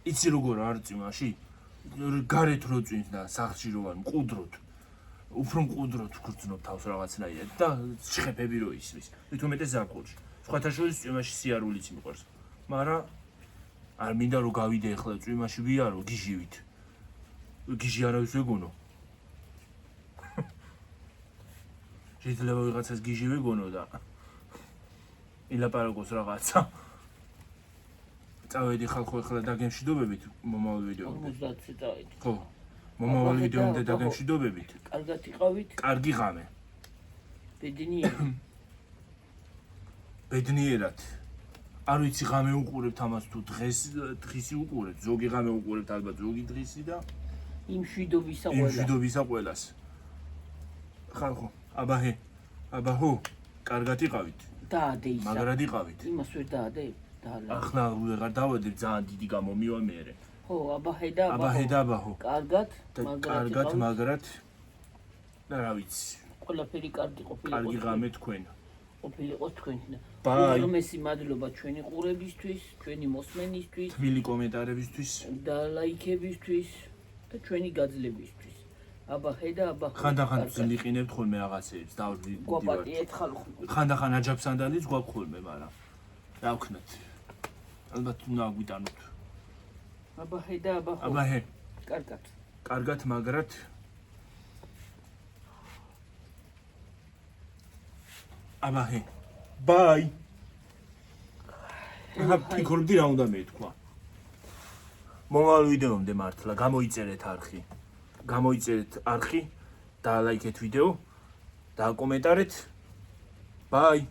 იცი როგორ არ წვიმაში? გარეთ რო წვიმს და სახლში რო ვარ მყუდროთ. უფრო მყუდროთ ვგრძნობ თავს რაღაცნაირად და შეხებები რო ისმის. მithumetes ზაფხულში. სხვათა შორის წვიმაში სიარულიც მიყვარს. მაგრამ არ მინდა რომ გავიდე ახლა წვიმაში ვიარო გიჟივით. გიჟი არავის ვეგონო. შეიძლება ვიღაცას გიჟი ვეგონო და ილაპარაკოს რაღაცა. წავედი ხალხო ახლა დაგემშვიდობებით მომავალ ვიდეომდე. 50-ზე წავედი. ხო. მომავალ ვიდეომდე დაგემშვიდობებით. კარგად იყავით. კარგი ღამე. ბედნიერად. არ ვიცი ღამე უყურებთ ამას თუ დღისი უყურებთ. ზოგი ღამე უყურებთ ალბათ ზოგი დღისი და იმშვიდობისა ყველას. ხალხო, აბაჰო, კარგად იყავით. დაადე ისა. მაგრად იყავით. იმას ვერ დაადე? ახლა ვეღარ დავადებ ძალიან დიდი გამომივა მერე. ხო, აბაჰე და აბაჰო. კარგად, მაგრად და რა ვიცი. ყველაფერი კარგი ყოფილიყო. კარგი ღამე თქვენ. ყოფილიყო თქვენ. ბაი. უმეტესი მადლობა ჩვენი ყურებისთვის, ჩვენი მოსმენისთვის, თბილი კომენტარებისთვის და ლაიქებისთვის და ჩვენი გაძლებისთვის. აბაჰე და აბაჰო. ხანდახან ვიყინებთ ხოლმე რაღაცეებს და გვაპატიეთ ხალხო. ხანდახან აჯაფსანდალიც გვაქვს ხოლმე, მაგრამ რა ვქნათ? ალბათ უნდა გვიტანოთ. აბაჰე და აბაჰო. აბაჰე. კარგად, მაგრად აბაჰე. ბაი. ახლა ფიქრობდი რა უნდა მეთქვა. მომავალ ვიდეომდე მართლა გამოიწერეთ არხი და ლაიქეთ ვიდეო და კომენტარეთ. ბაი.